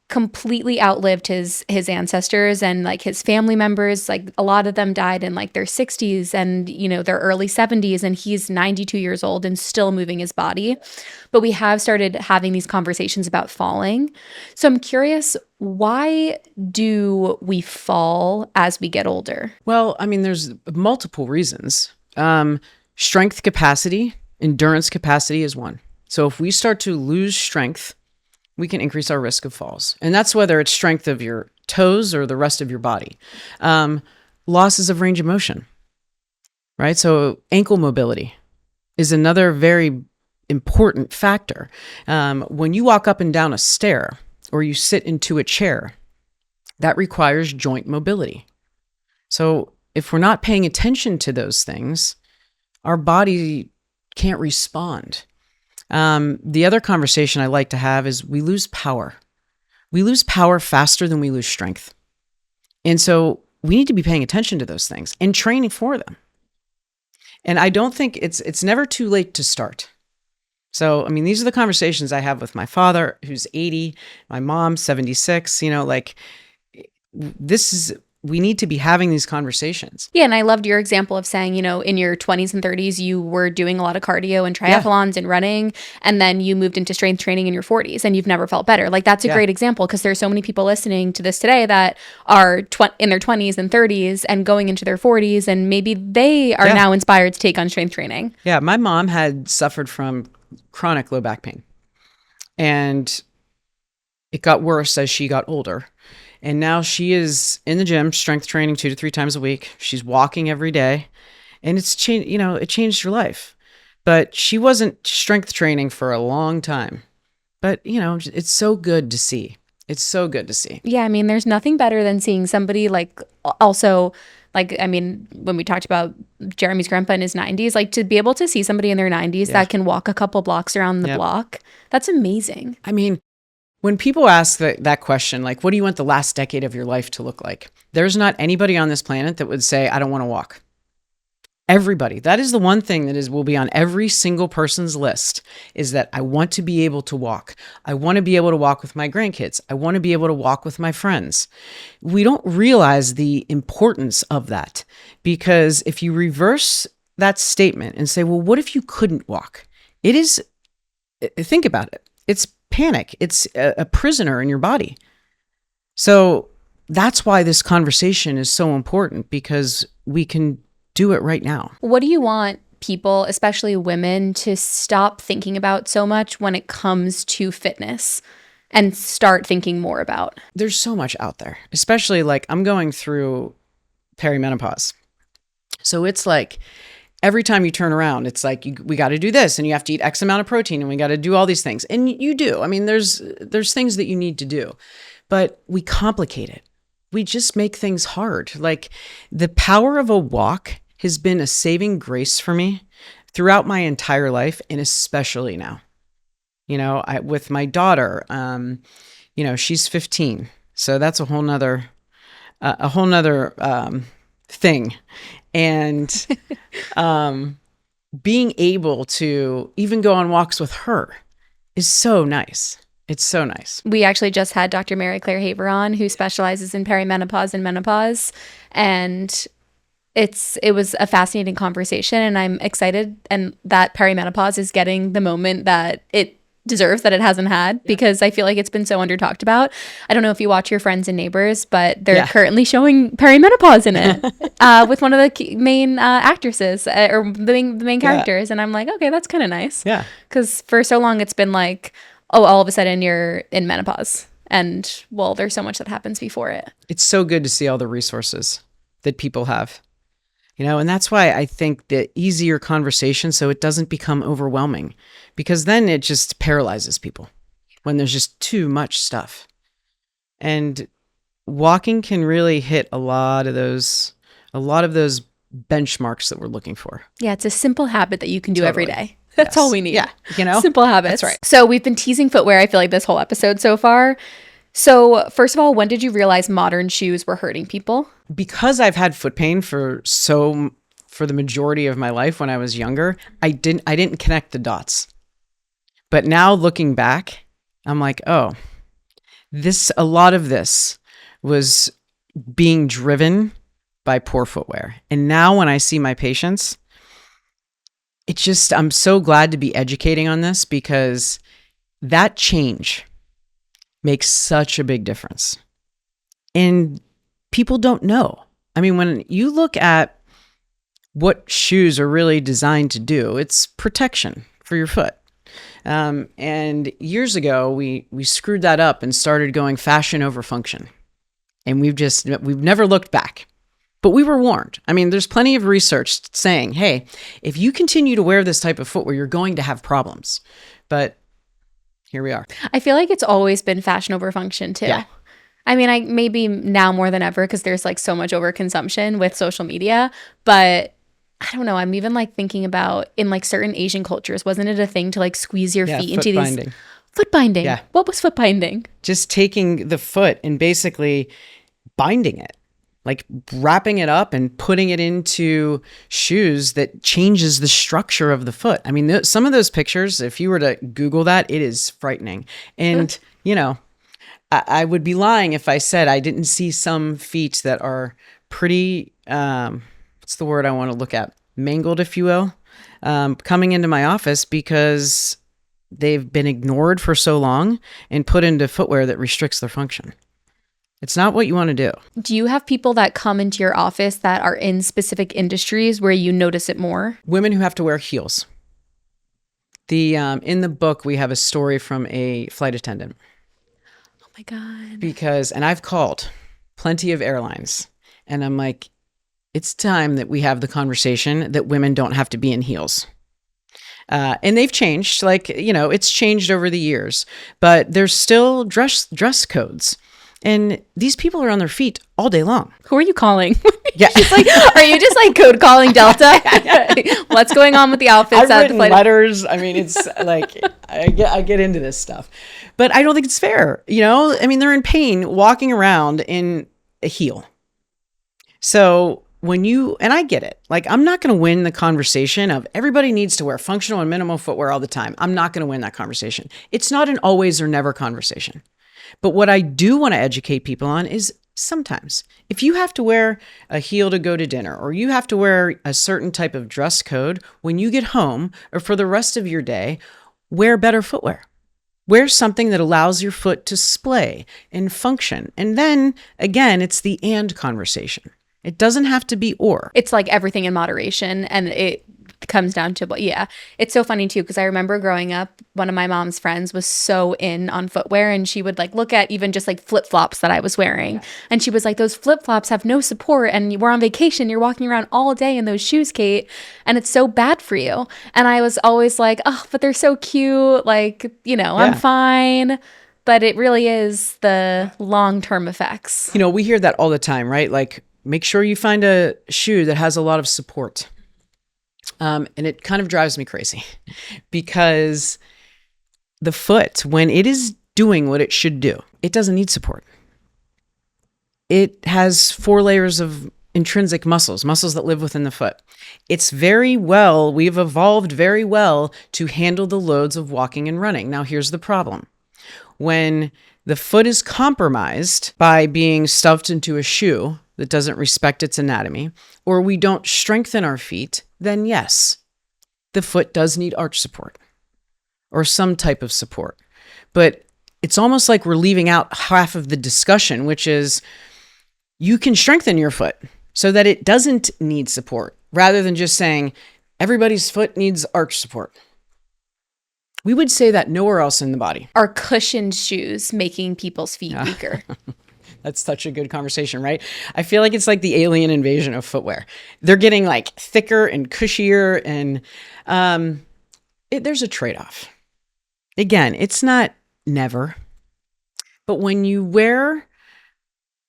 completely outlived his ancestors and like his family members. Like a lot of them died in like their 60s and, you know, their early 70s, and he's 92 years old and still moving his body. But we have started having these conversations about falling. So I'm curious, why do we fall as we get older? Well, I mean, there's multiple reasons. Strength capacity, endurance capacity is one. So if we start to lose strength, we can increase our risk of falls. And that's whether it's strength of your toes or the rest of your body. Losses of range of motion, right? So ankle mobility is another very important factor. When you walk up and down a stair or you sit into a chair, that requires joint mobility. So if we're not paying attention to those things, our body can't respond. The other conversation I like to have is we lose power. We lose power faster than we lose strength. And so we need to be paying attention to those things and training for them. And I don't think it's never too late to start. So, I mean, these are the conversations I have with my father, who's 80, my mom, 76, you know, like we need to be having these conversations. Yeah, and I loved your example of saying, you know, in your 20s and 30s, you were doing a lot of cardio and triathlons and running, and then you moved into strength training in your 40s and you've never felt better. Like that's a great example, because there's so many people listening to this today that are in their 20s and 30s and going into their 40s, and maybe they are now inspired to take on strength training. Yeah, my mom had suffered from chronic low back pain, and it got worse as she got older. And now she is in the gym, strength training 2 to 3 times a week. She's walking every day, and it's changed, you know, it changed her life. But she wasn't strength training for a long time. But, you know, it's so good to see. It's so good to see. Yeah, I mean, there's nothing better than seeing somebody like also, like, I mean, when we talked about Jeremy's grandpa in his 90s, like to be able to see somebody in their 90s that can walk a couple blocks around the block, that's amazing. I mean, when people ask that question, like, what do you want the last decade of your life to look like? There's not anybody on this planet that would say, I don't want to walk. Everybody. That is the one thing that will be on every single person's list, is that I want to be able to walk. I want to be able to walk with my grandkids. I want to be able to walk with my friends. We don't realize the importance of that, because if you reverse that statement and say, well, what if you couldn't walk? Think about it. It's panic. It's a prisoner in your body. So that's why this conversation is so important, because we can do it right now. What do you want people, especially women, to stop thinking about so much when it comes to fitness and start thinking more about? There's so much out there, especially like I'm going through perimenopause. So it's like, every time you turn around, it's like, we got to do this, and you have to eat X amount of protein, and we got to do all these things. And you do. I mean, there's things that you need to do, but we complicate it. We just make things hard. Like the power of a walk has been a saving grace for me throughout my entire life, and especially now. You know, with my daughter, you know, she's 15, so that's a whole nother thing. And being able to even go on walks with her is so nice. It's so nice. We actually just had Dr. Mary Claire Haver on, who specializes in perimenopause and menopause. And it was a fascinating conversation, and I'm excited and that perimenopause is getting the moment that it deserves, that it hasn't had, because I feel like it's been so under talked about. I don't know if you watch Your Friends and Neighbors, but they're currently showing perimenopause in it with one of the main actresses or the main characters. And I'm like, okay, that's kind of nice. Yeah. Because for so long it's been like, oh, all of a sudden you're in menopause. And well, there's so much that happens before it. It's so good to see all the resources that people have. You know, and that's why I think the easier conversation, so it doesn't become overwhelming, because then it just paralyzes people when there's just too much stuff. And walking can really hit a lot of those benchmarks that we're looking for. Yeah, it's a simple habit that you can do every Totally. day. That's Yes. all we need. Yeah, you know? Simple habits. That's right. So we've been teasing footwear, I feel like, this whole episode so far. So first of all, when did you realize modern shoes were hurting people? Because I've had foot pain for the majority of my life when I was younger, I didn't connect the dots. But now looking back, I'm like, oh, a lot of this was being driven by poor footwear. And now when I see my patients, I'm so glad to be educating on this, because that change makes such a big difference. And people don't know. I mean, when you look at what shoes are really designed to do, it's protection for your foot. And years ago, we screwed that up and started going fashion over function. And we've never looked back. But we were warned. I mean, there's plenty of research saying, hey, if you continue to wear this type of footwear, you're going to have problems. But here we are. I feel like it's always been fashion over function too. Yeah. I mean, maybe now more than ever, because there's like so much overconsumption with social media, but I don't know. I'm even like thinking about in like certain Asian cultures, wasn't it a thing to like squeeze your feet into these foot binding? Yeah. What was foot binding? Just taking the foot and basically binding it, like wrapping it up and putting it into shoes that changes the structure of the foot. I mean, some of those pictures, if you were to Google that, it is frightening. And, you know, I would be lying if I said I didn't see some feet that are pretty, what's the word I want to look at? Mangled, if you will, coming into my office because they've been ignored for so long and put into footwear that restricts their function. It's not what you want to do. Do you have people that come into your office that are in specific industries where you notice it more? Women who have to wear heels. In the book, we have a story from a flight attendant. Oh my God. And I've called plenty of airlines, and I'm like, it's time that we have the conversation that women don't have to be in heels. And they've changed, like, you know, it's changed over the years, but there's still dress codes. And these people are on their feet all day long. Who are you calling? Yeah. She's like, are you just like code calling Delta? What's going on with the outfits? I've written letters. I mean, it's like, I get into this stuff, but I don't think it's fair. You know, I mean, they're in pain walking around in a heel. So and I get it, like, I'm not going to win the conversation of everybody needs to wear functional and minimal footwear all the time. I'm not going to win that conversation. It's not an always or never conversation. But what I do want to educate people on is sometimes if you have to wear a heel to go to dinner, or you have to wear a certain type of dress code when you get home or for the rest of your day, wear better footwear. Wear something that allows your foot to splay and function. And then again, it's the and conversation. It doesn't have to be or. It's like everything in moderation, and it comes down to, but yeah, it's so funny too, because I remember growing up, one of my mom's friends was so in on footwear, and she would like look at even just like flip-flops that I was wearing, and she was like, those flip-flops have no support, and we're on vacation, you're walking around all day in those shoes, Kate, and it's so bad for you. And I was always like, oh, but they're so cute, like, you know, I'm fine. But it really is the long-term effects. You know, we hear that all the time, right? Like, make sure you find a shoe that has a lot of support. And it kind of drives me crazy, because the foot, when it is doing what it should do, it doesn't need support. It has 4 layers of intrinsic muscles that live within the foot. We've evolved very well to handle the loads of walking and running. Now, here's the problem. When the foot is compromised by being stuffed into a shoe that doesn't respect its anatomy, or we don't strengthen our feet, then yes, the foot does need arch support or some type of support. But it's almost like we're leaving out half of the discussion, which is you can strengthen your foot so that it doesn't need support, rather than just saying everybody's foot needs arch support. We would say that nowhere else in the body. Are cushioned shoes making people's feet weaker? That's such a good conversation, right? I feel like it's like the alien invasion of footwear. They're getting like thicker and cushier, and there's a trade-off. Again, it's not never, but when you wear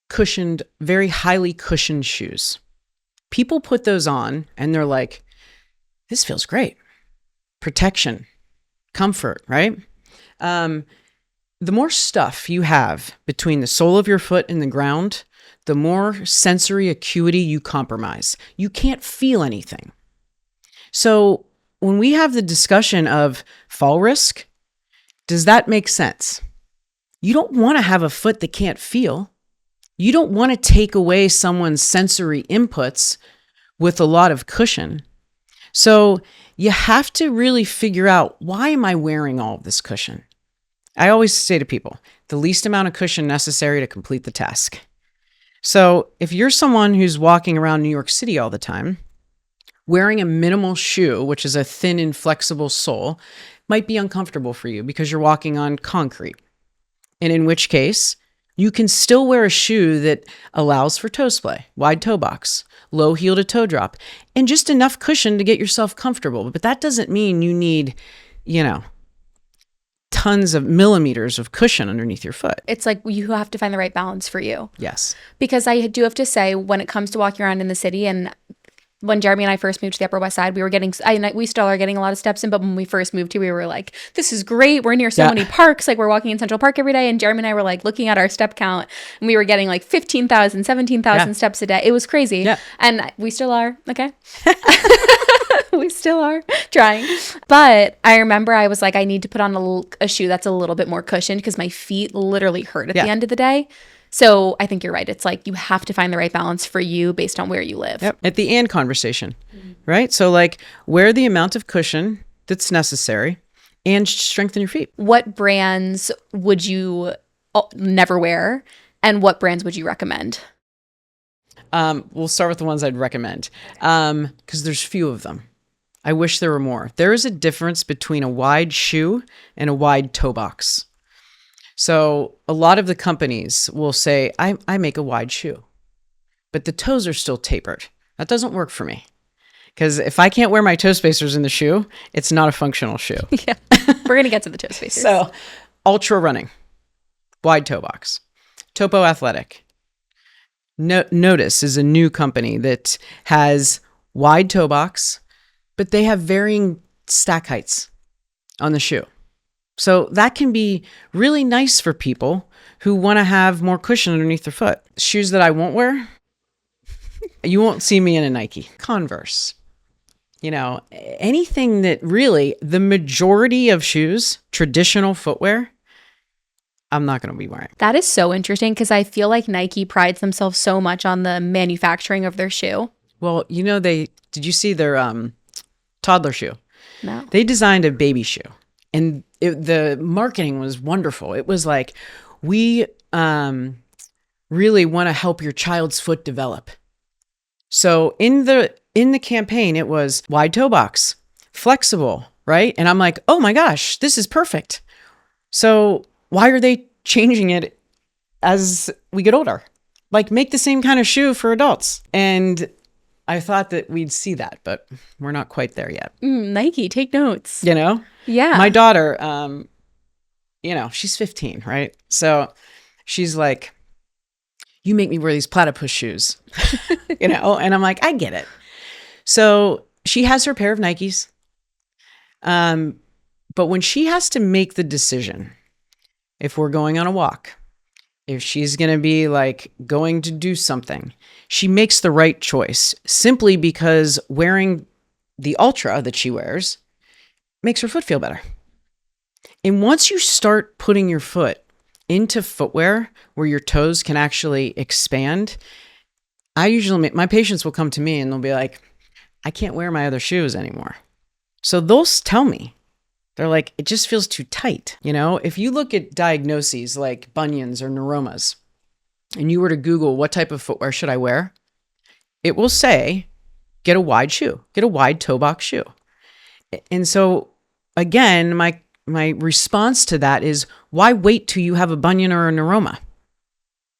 cushioned, very highly cushioned shoes, People put those on and they're like, this feels great. Protection, comfort, right? The more stuff you have between the sole of your foot and the ground, the more sensory acuity you compromise. You can't feel anything. So when we have the discussion of fall risk, does that make sense? You don't want to have a foot that can't feel. You don't want to take away someone's sensory inputs with a lot of cushion. So you have to really figure out, why am I wearing all of this cushion? I always say to people, the least amount of cushion necessary to complete the task. So if you're someone who's walking around New York City all the time, wearing a minimal shoe, which is a thin, inflexible sole, might be uncomfortable for you because you're walking on concrete. And in which case, you can still wear a shoe that allows for toe splay, wide toe box, low heel to toe drop, and just enough cushion to get yourself comfortable. But that doesn't mean you need, tons of millimeters of cushion underneath your foot. It's like you have to find the right balance for you. Yes. Because I do have to say, when it comes to walking around in the city, and when Jeremy and I first moved to the Upper West Side, we still are getting a lot of steps in, but when we first moved here, we were like, this is great. We're near so many parks. Like, we're walking in Central Park every day, and Jeremy and I were like looking at our step count, and we were getting like 15,000, 17,000 steps a day. It was crazy. Yeah. And we still are. Okay. We still are trying. But I remember I was like, I need to put on a shoe that's a little bit more cushioned because my feet literally hurt at the end of the day. So I think you're right. It's like you have to find the right balance for you based on where you live. Yep. At the and conversation, right? So like, wear the amount of cushion that's necessary and strengthen your feet. What brands would you never wear, and what brands would you recommend? We'll start with the ones I'd recommend because there's few of them. I wish there were more. There is a difference between a wide shoe and a wide toe box. So a lot of the companies will say, I make a wide shoe, but the toes are still tapered. That doesn't work for me. Because if I can't wear my toe spacers in the shoe, it's not a functional shoe. Yeah, we're going to get to the toe spacers. So Ultra Running, wide toe box. Topo Athletic. Notice is a new company that has wide toe box, but they have varying stack heights on the shoe. So that can be really nice for people who want to have more cushion underneath their foot. Shoes that I won't wear, you won't see me in a Nike. Converse. Anything that really, the majority of shoes, traditional footwear, I'm not going to be wearing. That is so interesting because I feel like Nike prides themselves so much on the manufacturing of their shoe. Well, did you see their toddler shoe? No. They designed a baby shoe, and the marketing was wonderful. It was like, we really want to help your child's foot develop. So in the campaign, it was wide toe box, flexible, right? And I'm like, oh my gosh, this is perfect. So why are they changing it as we get older? Like, make the same kind of shoe for adults. And I thought that we'd see that, but we're not quite there yet. Nike, take notes. Yeah. My daughter, she's 15, right? So she's like, you make me wear these platypus shoes, and I'm like, I get it. So she has her pair of Nikes. But when she has to make the decision, if we're going on a walk, if she's going to be like going to do something, she makes the right choice simply because wearing the Ultra that she wears makes her foot feel better. And once you start putting your foot into footwear where your toes can actually expand, my patients will come to me and they'll be like, I can't wear my other shoes anymore. So they'll tell me, they're like, it just feels too tight. If you look at diagnoses like bunions or neuromas, and you were to Google what type of footwear should I wear, it will say, get a wide shoe, get a wide toe box shoe. And so again, my response to that is, why wait till you have a bunion or a neuroma?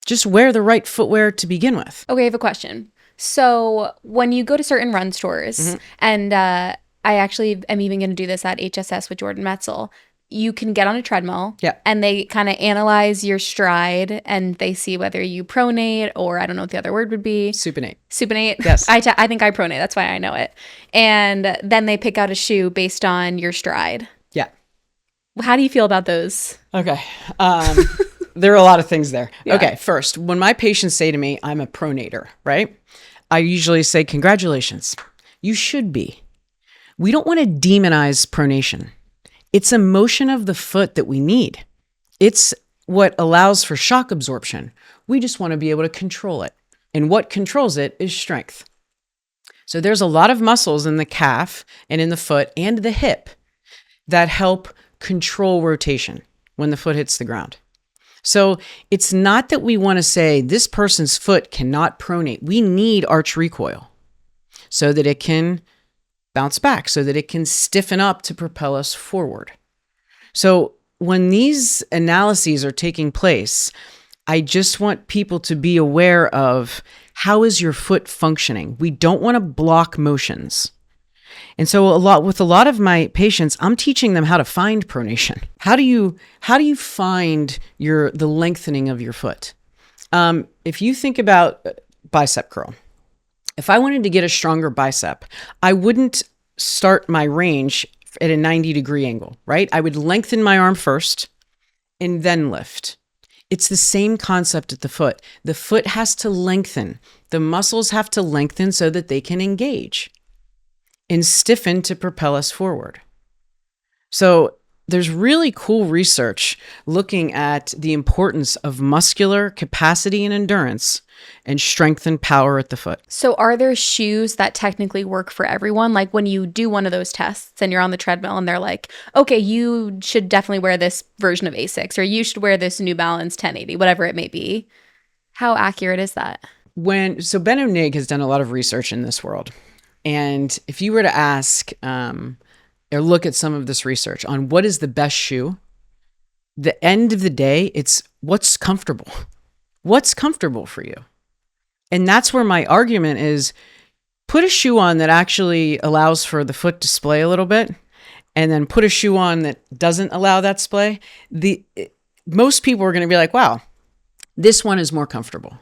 Just wear the right footwear to begin with. Okay, I have a question. So when you go to certain run stores, and I actually am even going to do this at HSS with Jordan Metzel, you can get on a treadmill Yeah. and they kind of analyze your stride and they see whether you pronate or I don't know what the other word would be. Supinate. Supinate. Yes. I think I pronate. That's why I know it. And then they pick out a shoe based on your stride. Yeah. How do you feel about those? Okay. There are a lot of things there. Yeah. Okay. First, when my patients say to me, I'm a pronator, right? I usually say, congratulations. You should be. We don't want to demonize pronation. It's a motion of the foot that we need. It's what allows for shock absorption. We just want to be able to control it. And what controls it is strength. So there's a lot of muscles in the calf and in the foot and the hip that help control rotation when the foot hits the ground. So it's not that we want to say this person's foot cannot pronate. We need arch recoil so that it can bounce back, so that it can stiffen up to propel us forward. So when these analyses are taking place, I just want people to be aware of how is your foot functioning. We don't want to block motions. And so with a lot of my patients, I'm teaching them how to find pronation. How do you find the lengthening of your foot? If you think about bicep curl, if I wanted to get a stronger bicep, I wouldn't start my range at a 90-degree angle, right? I would lengthen my arm first and then lift. It's the same concept at the foot. The foot has to lengthen. The muscles have to lengthen so that they can engage and stiffen to propel us forward. So there's really cool research looking at the importance of muscular capacity and endurance and strength and power at the foot. So are there shoes that technically work for everyone? Like when you do one of those tests and you're on the treadmill and they're like, okay, you should definitely wear this version of Asics or you should wear this New Balance 1080, whatever it may be. How accurate is that? So Ben O'Nig has done a lot of research in this world. And if you were to ask or look at some of this research on what is the best shoe, the end of the day, it's what's comfortable. What's comfortable for you? And that's where my argument is, put a shoe on that actually allows for the foot to splay a little bit, and then put a shoe on that doesn't allow that splay. Most people are going to be like, wow, this one is more comfortable.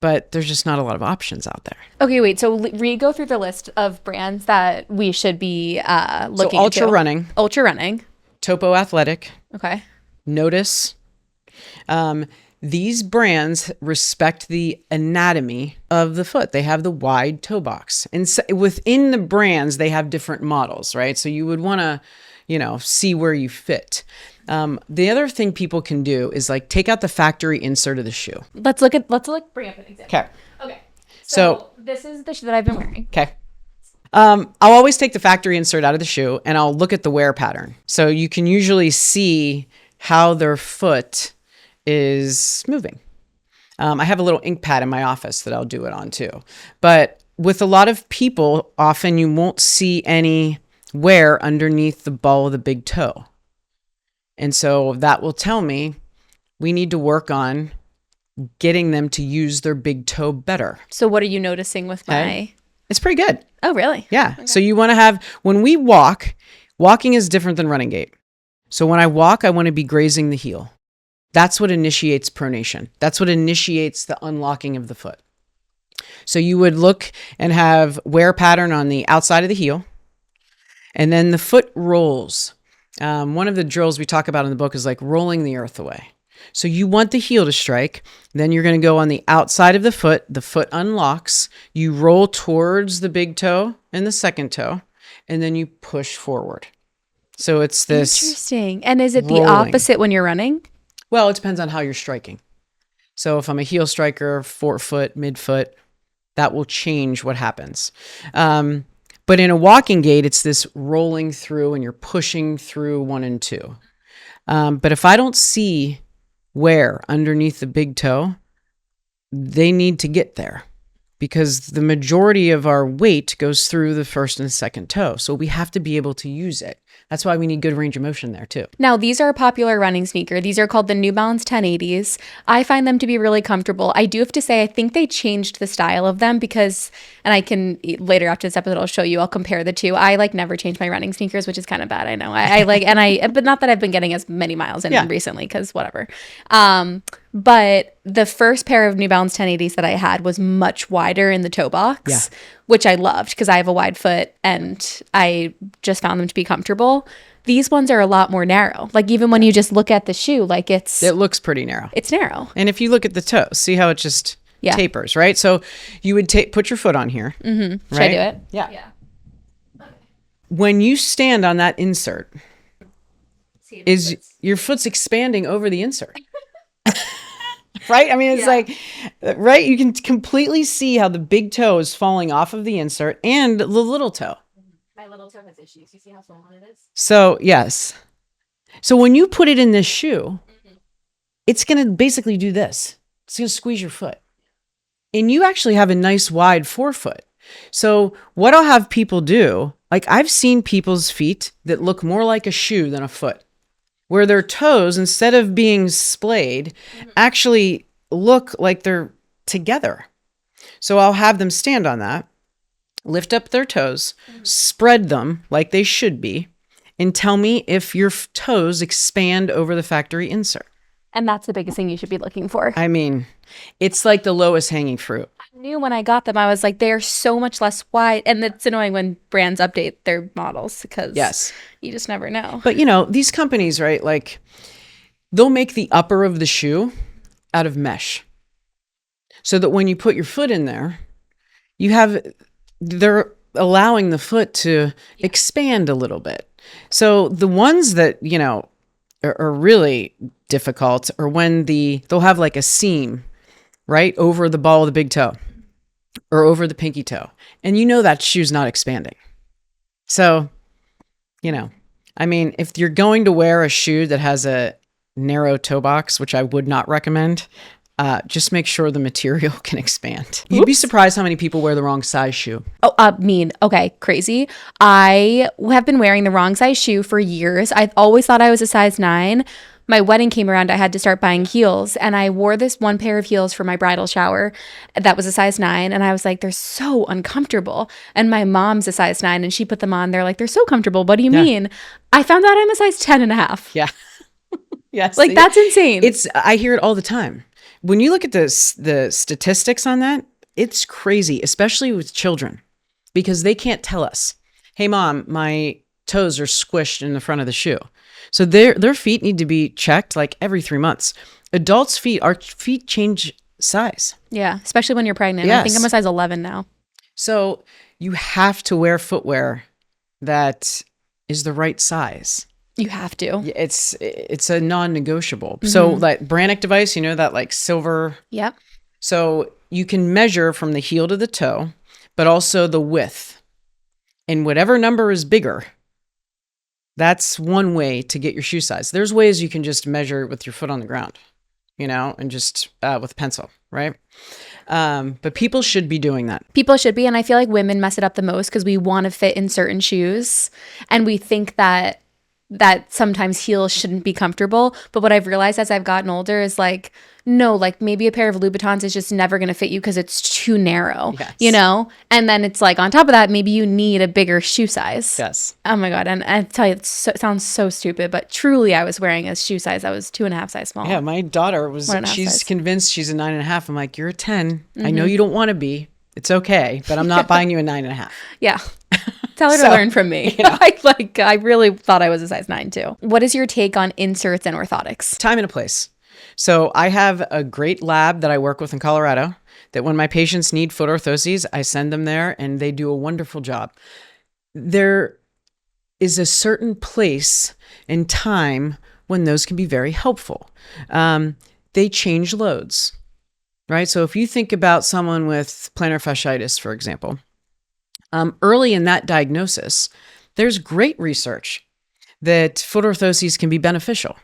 But there's just not a lot of options out there. Okay, wait. So go through the list of brands that we should be looking so Ultra into. Running. Ultra Running. Topo Athletic. Okay. Notice. These brands respect the anatomy of the foot. They have the wide toe box. And so within the brands, they have different models, right? So you would want to, see where you fit. The other thing people can do is like take out the factory insert of the shoe. Let's bring up an example. Okay. Okay. So this is the shoe that I've been wearing. Okay. I'll always take the factory insert out of the shoe and I'll look at the wear pattern. So you can usually see how their foot is moving. I have a little ink pad in my office that I'll do it on too. But with a lot of people, often you won't see any wear underneath the ball of the big toe. And so that will tell me we need to work on getting them to use their big toe better. So what are you noticing with my... It's pretty good. Oh, really? Yeah. Okay. So you want to have, when we walking is different than running gait. So when I walk, I want to be grazing the heel. That's what initiates pronation. That's what initiates the unlocking of the foot. So you would look and have wear pattern on the outside of the heel, and then the foot rolls. One of the drills we talk about in the book is like rolling the earth away. So you want the heel to strike. Then you're going to go on the outside of the foot unlocks. You roll towards the big toe and the second toe, and then you push forward. So it's this. Interesting. And is it rolling. The opposite when you're running? Well, it depends on how you're striking. So if I'm a heel striker, forefoot, midfoot, that will change what happens. But in a walking gait, it's this rolling through and you're pushing through 1 and 2. But if I don't see wear underneath the big toe, they need to get there because the majority of our weight goes through the first and second toe. So we have to be able to use it. That's why we need good range of motion there too. Now, these are a popular running sneaker. These are called the New Balance 1080s. I find them to be really comfortable. I do have to say, I think they changed the style of them because, and I can later after this episode, I'll show you, I'll compare the two. I like never change my running sneakers, which is kind of bad. I know. I like, but not that I've been getting as many miles in them recently because whatever. But the first pair of New Balance 1080s that I had was much wider in the toe box, which I loved because I have a wide foot and I just found them to be comfortable. These ones are a lot more narrow. Like even when you just look at the shoe, like it looks pretty narrow. It's narrow. And if you look at the toes, see how it just tapers, right? So you would put your foot on here. Mm-hmm. Should I do it? Yeah. When you stand on that insert, your foot's expanding over the insert. Right? I mean, it's like, right? You can completely see how the big toe is falling off of the insert and the little toe. My little toe has issues. You see how small it is? So, yes. So when you put it in this shoe, it's going to basically do this. It's going to squeeze your foot. And you actually have a nice wide forefoot. So what I'll have people do, like I've seen people's feet that look more like a shoe than a foot, where their toes, instead of being splayed, actually look like they're together. So I'll have them stand on that, lift up their toes, spread them like they should be, and tell me if your toes expand over the factory insert. And that's the biggest thing you should be looking for. I mean, it's like the lowest hanging fruit. I knew when I got them, I was like, they're so much less wide. And it's annoying when brands update their models because you just never know. But these companies, right, like they'll make the upper of the shoe out of mesh so that when you put your foot in there, they're allowing the foot to expand a little bit. So the ones that, are really difficult are when they'll have like a seam right over the ball of the big toe or over the pinky toe. And that shoe's not expanding. So, I mean, if you're going to wear a shoe that has a narrow toe box, which I would not recommend, just make sure the material can expand. You'd be surprised how many people wear the wrong size shoe. Oh, mean. Okay, crazy. I have been wearing the wrong size shoe for years. I've always thought I was a size 9. My wedding came around, I had to start buying heels, and I wore this one pair of heels for my bridal shower that was a size 9, and I was like, they're so uncomfortable. And my mom's a size 9, and she put them on. They're like, they're so comfortable. What do you mean? I found out I'm a size 10 and a half. Yeah. Yes. Like, that's insane. I hear it all the time. When you look at the statistics on that, it's crazy, especially with children, because they can't tell us, hey, Mom, my toes are squished in the front of the shoe. So their feet need to be checked like every 3 months. Adults' our feet change size. Yeah, especially when you're pregnant. Yes. I think I'm a size 11 now. So you have to wear footwear that is the right size. You have to. It's a non-negotiable. Mm-hmm. So that Brannick device, that like silver. Yep. So you can measure from the heel to the toe, but also the width. And whatever number is bigger, that's one way to get your shoe size. There's ways you can just measure with your foot on the ground, and just with a pencil, right? But people should be doing that. People should be. And I feel like women mess it up the most because we want to fit in certain shoes. And we think that sometimes heels shouldn't be comfortable. But what I've realized as I've gotten older is like, no, like maybe a pair of Louboutins is just never going to fit you because it's too narrow, And then it's like on top of that, maybe you need a bigger shoe size. Yes. Oh my God. And I tell you, it sounds so stupid, but truly I was wearing a shoe size. I was 2.5 size small. Yeah. My daughter she's convinced she's a 9.5. I'm like, you're a 10. Mm-hmm. I know you don't want to be. It's okay, but I'm not buying you a 9.5. Yeah. Tell her to learn from me. I really thought I was a size 9 too. What is your take on inserts and orthotics? Time and a place. So I have a great lab that I work with in Colorado that when my patients need foot orthoses, I send them there and they do a wonderful job. There is a certain place and time when those can be very helpful. They change loads, right? So if you think about someone with plantar fasciitis, for example, early in that diagnosis, there's great research that foot orthoses can be beneficial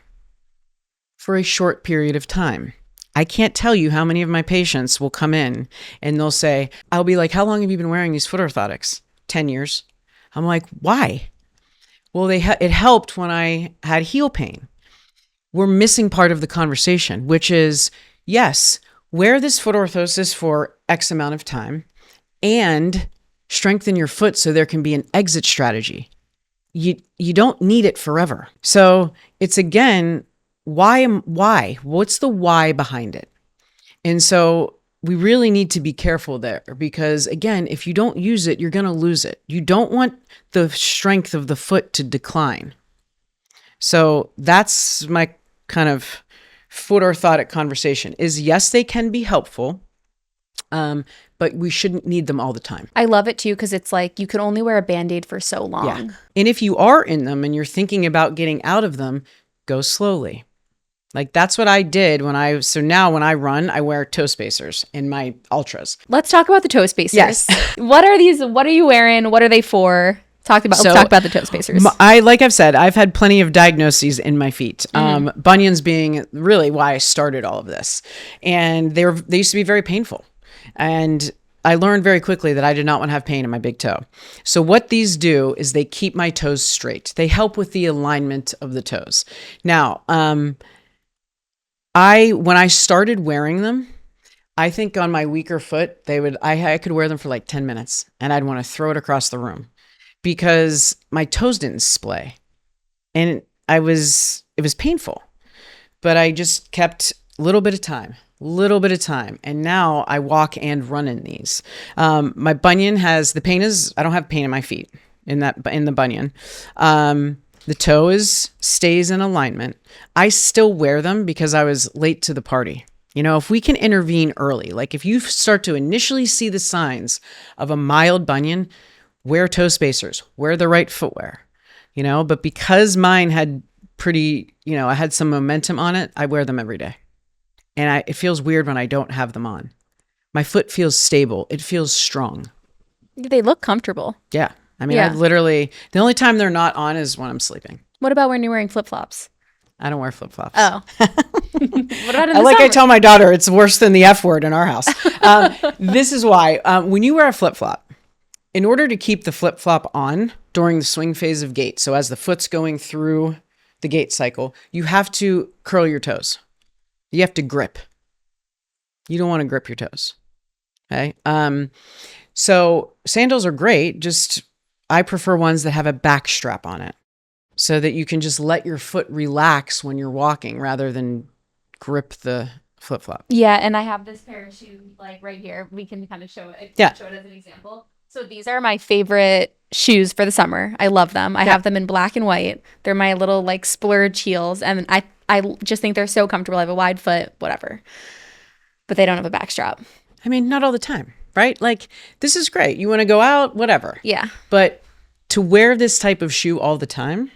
for a short period of time. I can't tell you how many of my patients will come in and they'll say, I'll be like, how long have you been wearing these foot orthotics? 10 years. I'm like, why? Well, it helped when I had heel pain. We're missing part of the conversation, which is, yes, wear this foot orthosis for X amount of time and strengthen your foot so there can be an exit strategy. You don't need it forever. So it's, again, why? What's the why behind it? And so we really need to be careful there, because, again, if you don't use it, you're going to lose it. You don't want the strength of the foot to decline. So that's my kind of foot orthotic conversation is, yes, they can be helpful, but we shouldn't need them all the time. I love it too, because it's like you can only wear a Band-Aid for so long. Yeah. And if you are in them and you're thinking about getting out of them, go slowly. Like, that's what I did so now when I run, I wear toe spacers in my ultras. Let's talk about the toe spacers. Yes. What are these? What are you wearing? What are they for? Let's talk about the toe spacers. Like I've said, I've had plenty of diagnoses in my feet. Bunions being really why I started all of this. And they used to be very painful. And I learned very quickly that I did not want to have pain in my big toe. So what these do is they keep my toes straight. They help with the alignment of the toes. Now, when I started wearing them, I think on my weaker foot, I could wear them for like 10 minutes and I'd want to throw it across the room because my toes didn't splay. And it was painful, but I just kept a little bit of time. And now I walk and run in these. My bunion I don't have pain in my feet in the bunion. The toe stays in alignment. I still wear them because I was late to the party. If we can intervene early, like if you start to initially see the signs of a mild bunion, wear toe spacers, wear the right footwear, but because mine had I had some momentum on it, I wear them every day. And it feels weird when I don't have them on. My foot feels stable. It feels strong. They look comfortable. Yeah. I mean, the only time they're not on is when I'm sleeping. What about when you're wearing flip-flops? I don't wear flip-flops. Oh. What about in the summer? I tell my daughter, it's worse than the F word in our house. This is why. When you wear a flip-flop, in order to keep the flip-flop on during the swing phase of gait, so as the foot's going through the gait cycle, you have to curl your toes. You have to grip. You don't want to grip your toes. Okay. So sandals are great. I prefer ones that have a back strap on it so that you can just let your foot relax when you're walking rather than grip the flip-flop. Yeah. And I have this pair of shoes like right here. We can kind of show it. Show it as an example. So these are my favorite shoes for the summer. I love them. I have them in black and white. They're my little like splurge heels. And I just think they're so comfortable. I have a wide foot, whatever. But they don't have a back strap. I mean, not all the time, right? Like, this is great. You want to go out, whatever. Yeah. But to wear this type of shoe all the time,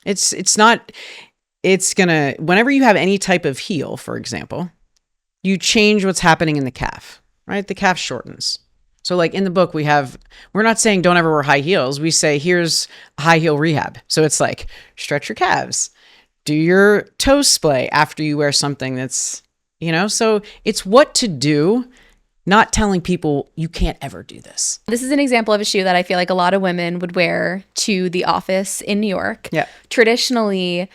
it's gonna, whenever you have any type of heel, for example, you change what's happening in the calf, right? The calf shortens. So like in the book, we're not saying don't ever wear high heels. We say, here's high heel rehab. So it's like, stretch your calves, do your toes splay after you wear something that's, so it's what to do, not telling people you can't ever do this. This is an example of a shoe that I feel like a lot of women would wear to the office in New York. Yeah. Traditionally,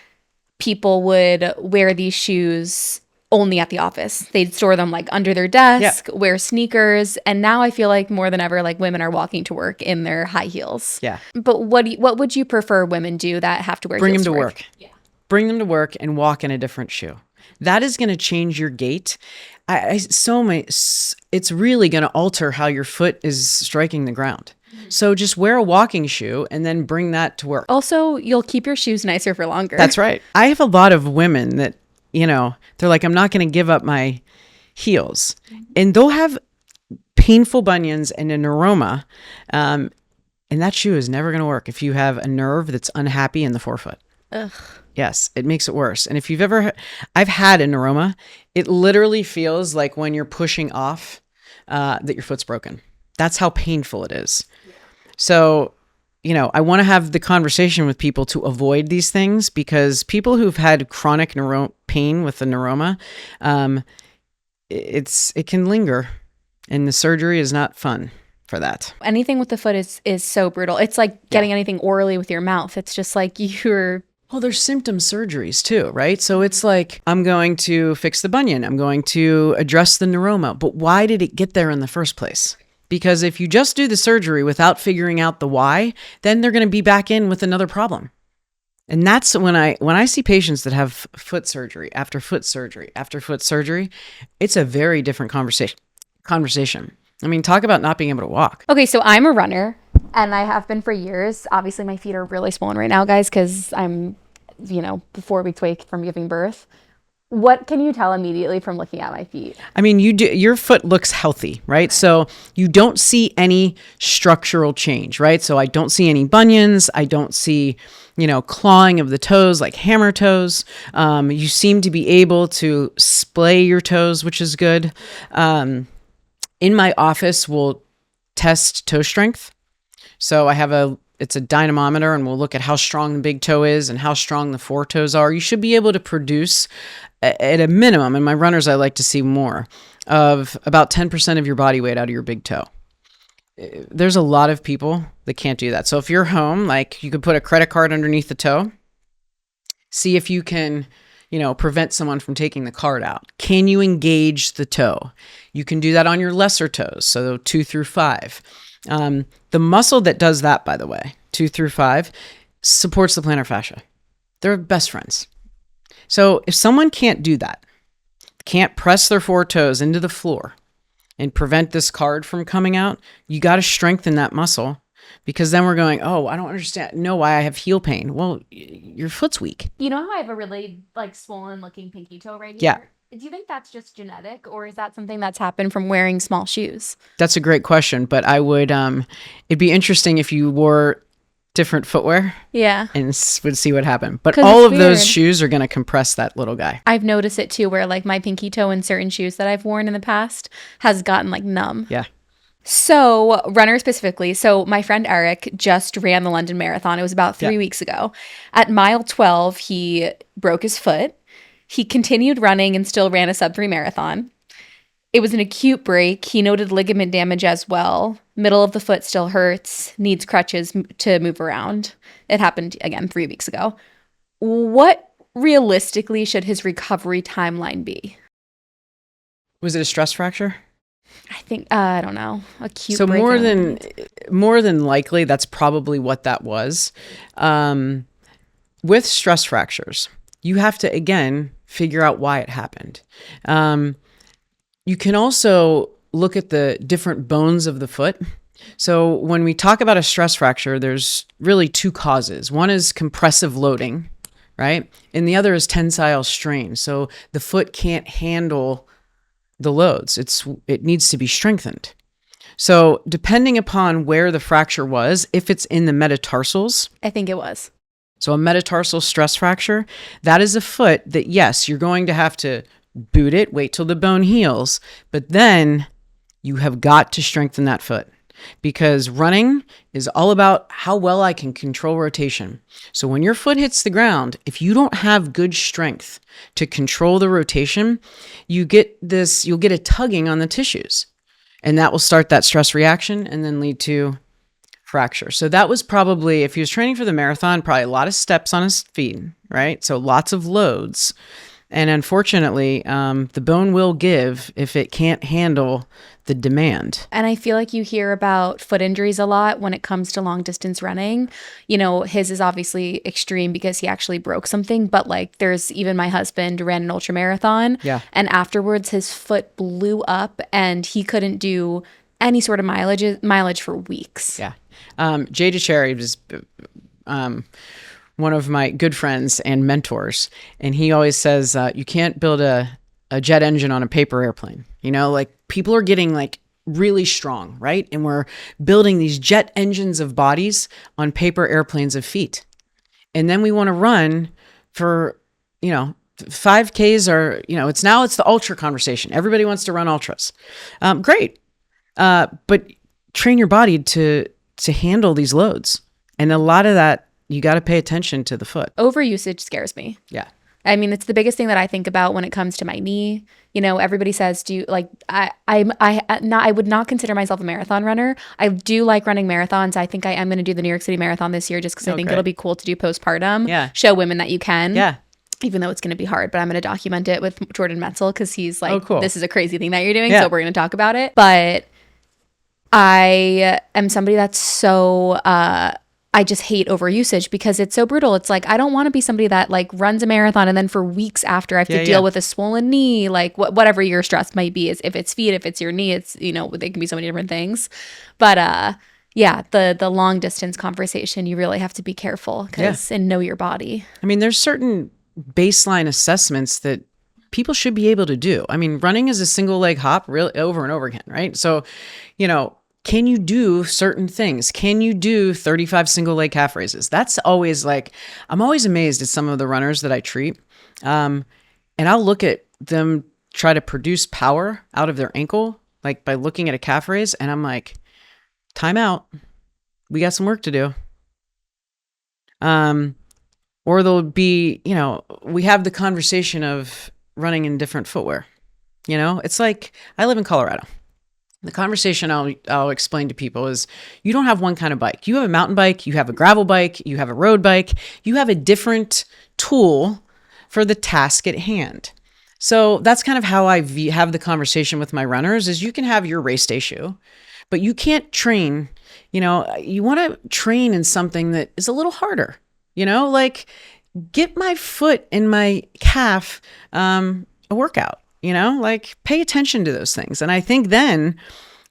people would wear these shoes only at the office. They'd store them like under their desk, wear sneakers. And now I feel like more than ever, like women are walking to work in their high heels. Yeah. But what would you prefer women do that have to wear Bring heels them to work. Yeah. Bring them to work and walk in a different shoe. That is going to change your gait. It's really going to alter how your foot is striking the ground. So just wear a walking shoe and then bring that to work. Also, you'll keep your shoes nicer for longer. That's right. I have a lot of women that, they're like, I'm not going to give up my heels. And they'll have painful bunions and a neuroma. And that shoe is never going to work if you have a nerve that's unhappy in the forefoot. Ugh. Yes, it makes it worse. And if I've had a neuroma, it literally feels like when you're pushing off that your foot's broken. That's how painful it is. Yeah. So, I want to have the conversation with people to avoid these things, because people who've had chronic pain with the neuroma, it can linger, and the surgery is not fun. for that. Anything with the foot is so brutal. It's like getting anything orally with your mouth. It's just like you're. Well, there's symptom surgeries too, right? So it's like, I'm going to fix the bunion. I'm going to address the neuroma. But why did it get there in the first place? Because if you just do the surgery without figuring out the why, then they're going to be back in with another problem. And that's when I see patients that have foot surgery after foot surgery after foot surgery, it's a very different conversation. I mean, talk about not being able to walk. Okay, so I'm a runner and I have been for years. Obviously, my feet are really swollen right now, guys, because I'm, 4 weeks away from giving birth. What can you tell immediately from looking at my feet? I mean, your foot looks healthy, right? So you don't see any structural change, right? So I don't see any bunions. I don't see, clawing of the toes like hammer toes. You seem to be able to splay your toes, which is good. In my office, we'll test toe strength. So I have it's a dynamometer, and we'll look at how strong the big toe is and how strong the foretoes are. You should be able to produce at a minimum, and my runners, I like to see more, of about 10% of your body weight out of your big toe. There's a lot of people that can't do that. So if you're home, like, you could put a credit card underneath the toe, see if you can, prevent someone from taking the card out. Can you engage the toe? You can do that on your lesser toes, so 2 through 5. The muscle that does that, by the way, 2 through 5, supports the plantar fascia. They're best friends. So if someone can't do that, can't press their foretoes into the floor and prevent this card from coming out, you got to strengthen that muscle, because then we're going, oh, I don't know why I have heel pain. Well, your foot's weak. You know how I have a really swollen looking pinky toe right here? Yeah. Do you think that's just genetic, or is that something that's happened from wearing small shoes? That's a great question, but I would, it'd be interesting if you wore different footwear. Yeah. And would see what happened. But all of those shoes are going to compress that little guy. I've noticed it too, where my pinky toe in certain shoes that I've worn in the past has gotten numb. Yeah. So runner specifically. So my friend Eric just ran the London Marathon. It was about 3 weeks ago. At mile 12, he broke his foot. He continued running and still ran a sub-3 marathon. It was an acute break. He noted ligament damage as well. Middle of the foot still hurts, needs crutches to move around. It happened again 3 weeks ago. What realistically should his recovery timeline be? Was it a stress fracture? I think, I don't know, acute so break. more than likely, that's probably what that was. With stress fractures, you have to, again, figure out why it happened. You can also look at the different bones of the foot. So when we talk about a stress fracture, there's really 2 causes. One is compressive loading, right? And the other is tensile strain. So the foot can't handle the loads. It needs to be strengthened. So depending upon where the fracture was, if it's in the metatarsals. I think it was. So a metatarsal stress fracture, that is a foot that, yes, you're going to have to boot it, wait till the bone heals, but then you have got to strengthen that foot, because running is all about how well I can control rotation. So when your foot hits the ground, if you don't have good strength to control the rotation, you'll get a tugging on the tissues, and that will start that stress reaction and then lead to fracture. So that was probably, if he was training for the marathon, probably a lot of steps on his feet, right? So lots of loads. And unfortunately, the bone will give if it can't handle the demand. And I feel like you hear about foot injuries a lot when it comes to long distance running. His is obviously extreme because he actually broke something, but there's even my husband ran an ultra marathon. Yeah. And afterwards his foot blew up and he couldn't do any sort of mileage for weeks. Yeah. Jay DeCherry was one of my good friends and mentors. And he always says, you can't build a jet engine on a paper airplane. People are getting really strong, right? And we're building these jet engines of bodies on paper airplanes of feet. And then we want to run for, 5Ks or, it's the ultra conversation. Everybody wants to run ultras. Great. But train your body to handle these loads. And a lot of that, you got to pay attention to the foot. Overusage scares me. Yeah. I mean, it's the biggest thing that I think about when it comes to my knee. You know, everybody says, do you like, I would not consider myself a marathon runner. I do like running marathons. I think I am going to do the New York City Marathon this year just because I think it'll be cool to do postpartum. Yeah. Show women that you can. Yeah. Even though it's going to be hard, but I'm going to document it with Jordan Metzel because he's like, cool. This is a crazy thing that you're doing. So we're going to talk about it. But I am somebody that's so, I just hate overusage because it's so brutal. It's like, I don't want to be somebody that like runs a marathon and then for weeks after I have to deal with a swollen knee, like whatever your stress might be. Is if it's feet, if it's your knee, it's, you know, they can be so many different things. But yeah, the long distance conversation, you really have to be careful and know your body. I mean, there's certain baseline assessments that people should be able to do. I mean, running is a single leg hop really over and over again, right? So, you know, can you do certain things? Can you do 35 single leg calf raises? That's always like, I'm always amazed at some of the runners that I treat. And I'll look at them try to produce power out of their ankle, like by looking at a calf raise. And I'm like, time out. We got some work to do. Or there'll be, you know, we have the conversation of running in different footwear. You know, it's like, I live in Colorado. The conversation I'll explain to people is you don't have one kind of bike. You have a mountain bike, you have a gravel bike, you have a road bike, you have a different tool for the task at hand. So that's kind of how I have the conversation with my runners is you can have your race day shoe, but you can't train, you know, you want to train in something that is a little harder, you know, like get my foot and my calf a workout. You know, like pay attention to those things. And I think then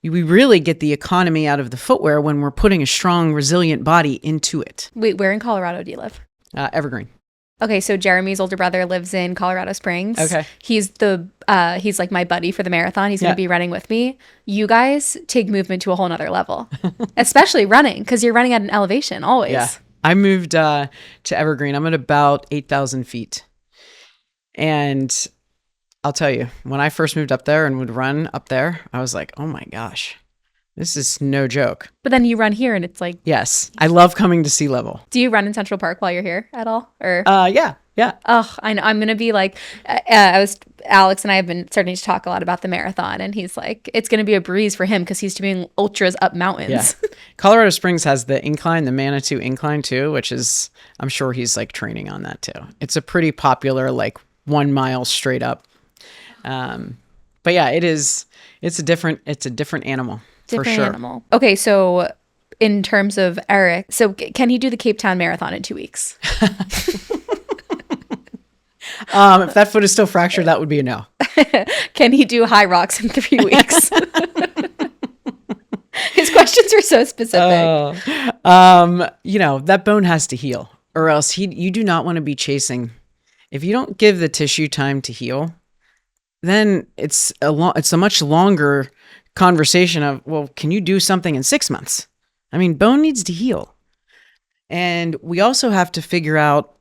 we really get the economy out of the footwear when we're putting a strong, resilient body into it. Wait, where in Colorado do you live? Evergreen. Okay, so Jeremy's older brother lives in Colorado Springs. Okay. He's like my buddy for the marathon. He's going to be running with me. You guys take movement to a whole nother level, especially running because you're running at an elevation always. Yeah. I moved to Evergreen. I'm at about 8,000 feet. And I'll tell you, when I first moved up there and would run up there, I was like, oh my gosh, this is no joke. But then you run here and it's like... Yes. I love coming to sea level. Do you run in Central Park while you're here at all? Or Yeah. Oh, I know. I'm going to be like... Alex and I have been starting to talk a lot about the marathon and he's like, it's going to be a breeze for him because he's doing ultras up mountains. Yeah. Colorado Springs has the incline, the Manitou incline too, which is, I'm sure he's like training on that too. It's a pretty popular, like 1 mile straight up. But yeah, it's a different animal for sure. Animal. Okay. So in terms of Eric, so can he do the Cape Town Marathon in 2 weeks? If that foot is still fractured, that would be a no. Can he do High Rocks in 3 weeks? His questions are so specific. You know, that bone has to heal or else you do not want to be chasing. If you don't give the tissue time to heal, then it's a much longer conversation of, well, can you do something in 6 months? I mean, bone needs to heal. And we also have to figure out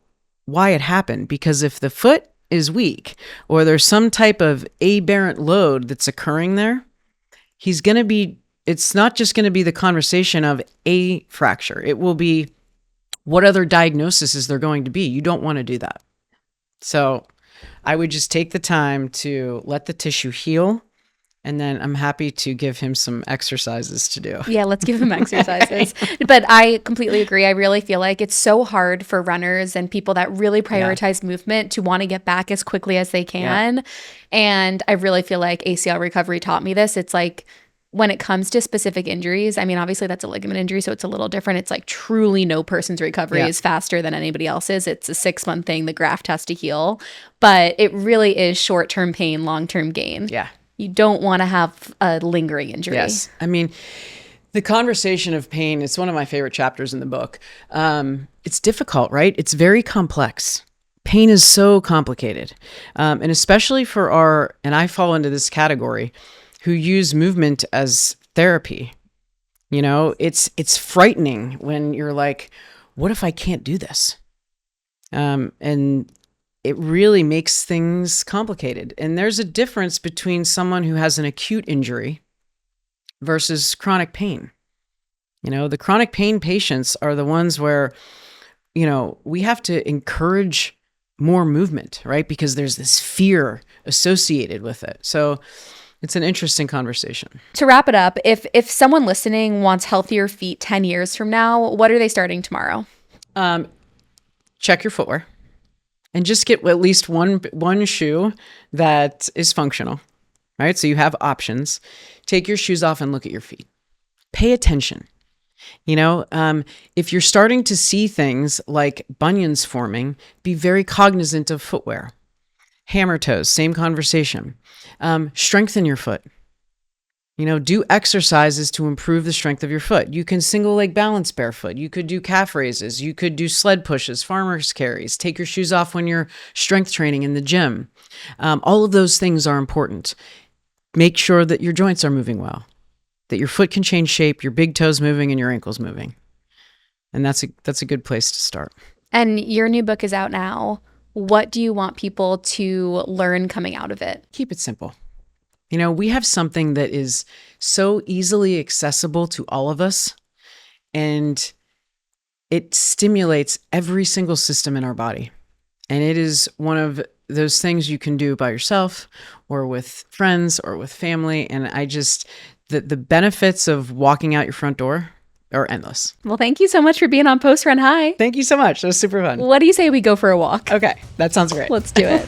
why it happened, because if the foot is weak or there's some type of aberrant load that's occurring there, it's not just going to be the conversation of a fracture. It will be what other diagnosis is there going to be? You don't want to do that. So I would just take the time to let the tissue heal. And then I'm happy to give him some exercises to do. Yeah, let's give him exercises. But I completely agree. I really feel like it's so hard for runners and people that really prioritize movement to want to get back as quickly as they can. Yeah. And I really feel like ACL recovery taught me this. It's like when it comes to specific injuries, I mean, obviously that's a ligament injury, so it's a little different. It's like truly no person's recovery is faster than anybody else's. It's a 6-month thing. The graft has to heal. But it really is short-term pain, long-term gain. Yeah. You don't want to have a lingering injury. Yes. I mean, the conversation of pain, it's one of my favorite chapters in the book. It's difficult, right? It's very complex. Pain is so complicated. And especially for and I fall into this category, who use movement as therapy. You know, it's frightening when you're like, what if I can't do this? And it really makes things complicated. And there's a difference between someone who has an acute injury versus chronic pain. You know, the chronic pain patients are the ones where, you know, we have to encourage more movement, right? Because there's this fear associated with it. So it's an interesting conversation. To wrap it up, if someone listening wants healthier feet 10 years from now, what are they starting tomorrow? Check your footwear and just get at least one shoe that is functional, right? So you have options. Take your shoes off and look at your feet. Pay attention. If you're starting to see things like bunions forming, be very cognizant of footwear. Hammer toes, same conversation. Strengthen your foot. Do exercises to improve the strength of your foot. You can single leg balance barefoot. You could do calf raises. You could do sled pushes, farmer's carries. Take your shoes off when you're strength training in the gym. All of those things are important. Make sure that your joints are moving well, that your foot can change shape, your big toes moving, and your ankles moving. And that's a good place to start. And your new book is out now. What do you want people to learn coming out of it? Keep it simple. We have something that is so easily accessible to all of us, and it stimulates every single system in our body. And it is one of those things you can do by yourself or with friends or with family. And the benefits of walking out your front door are endless. Well, thank you so much for being on Post Run High. Thank you so much. That was super fun. What do you say we go for a walk? Okay, that sounds great. Let's do it.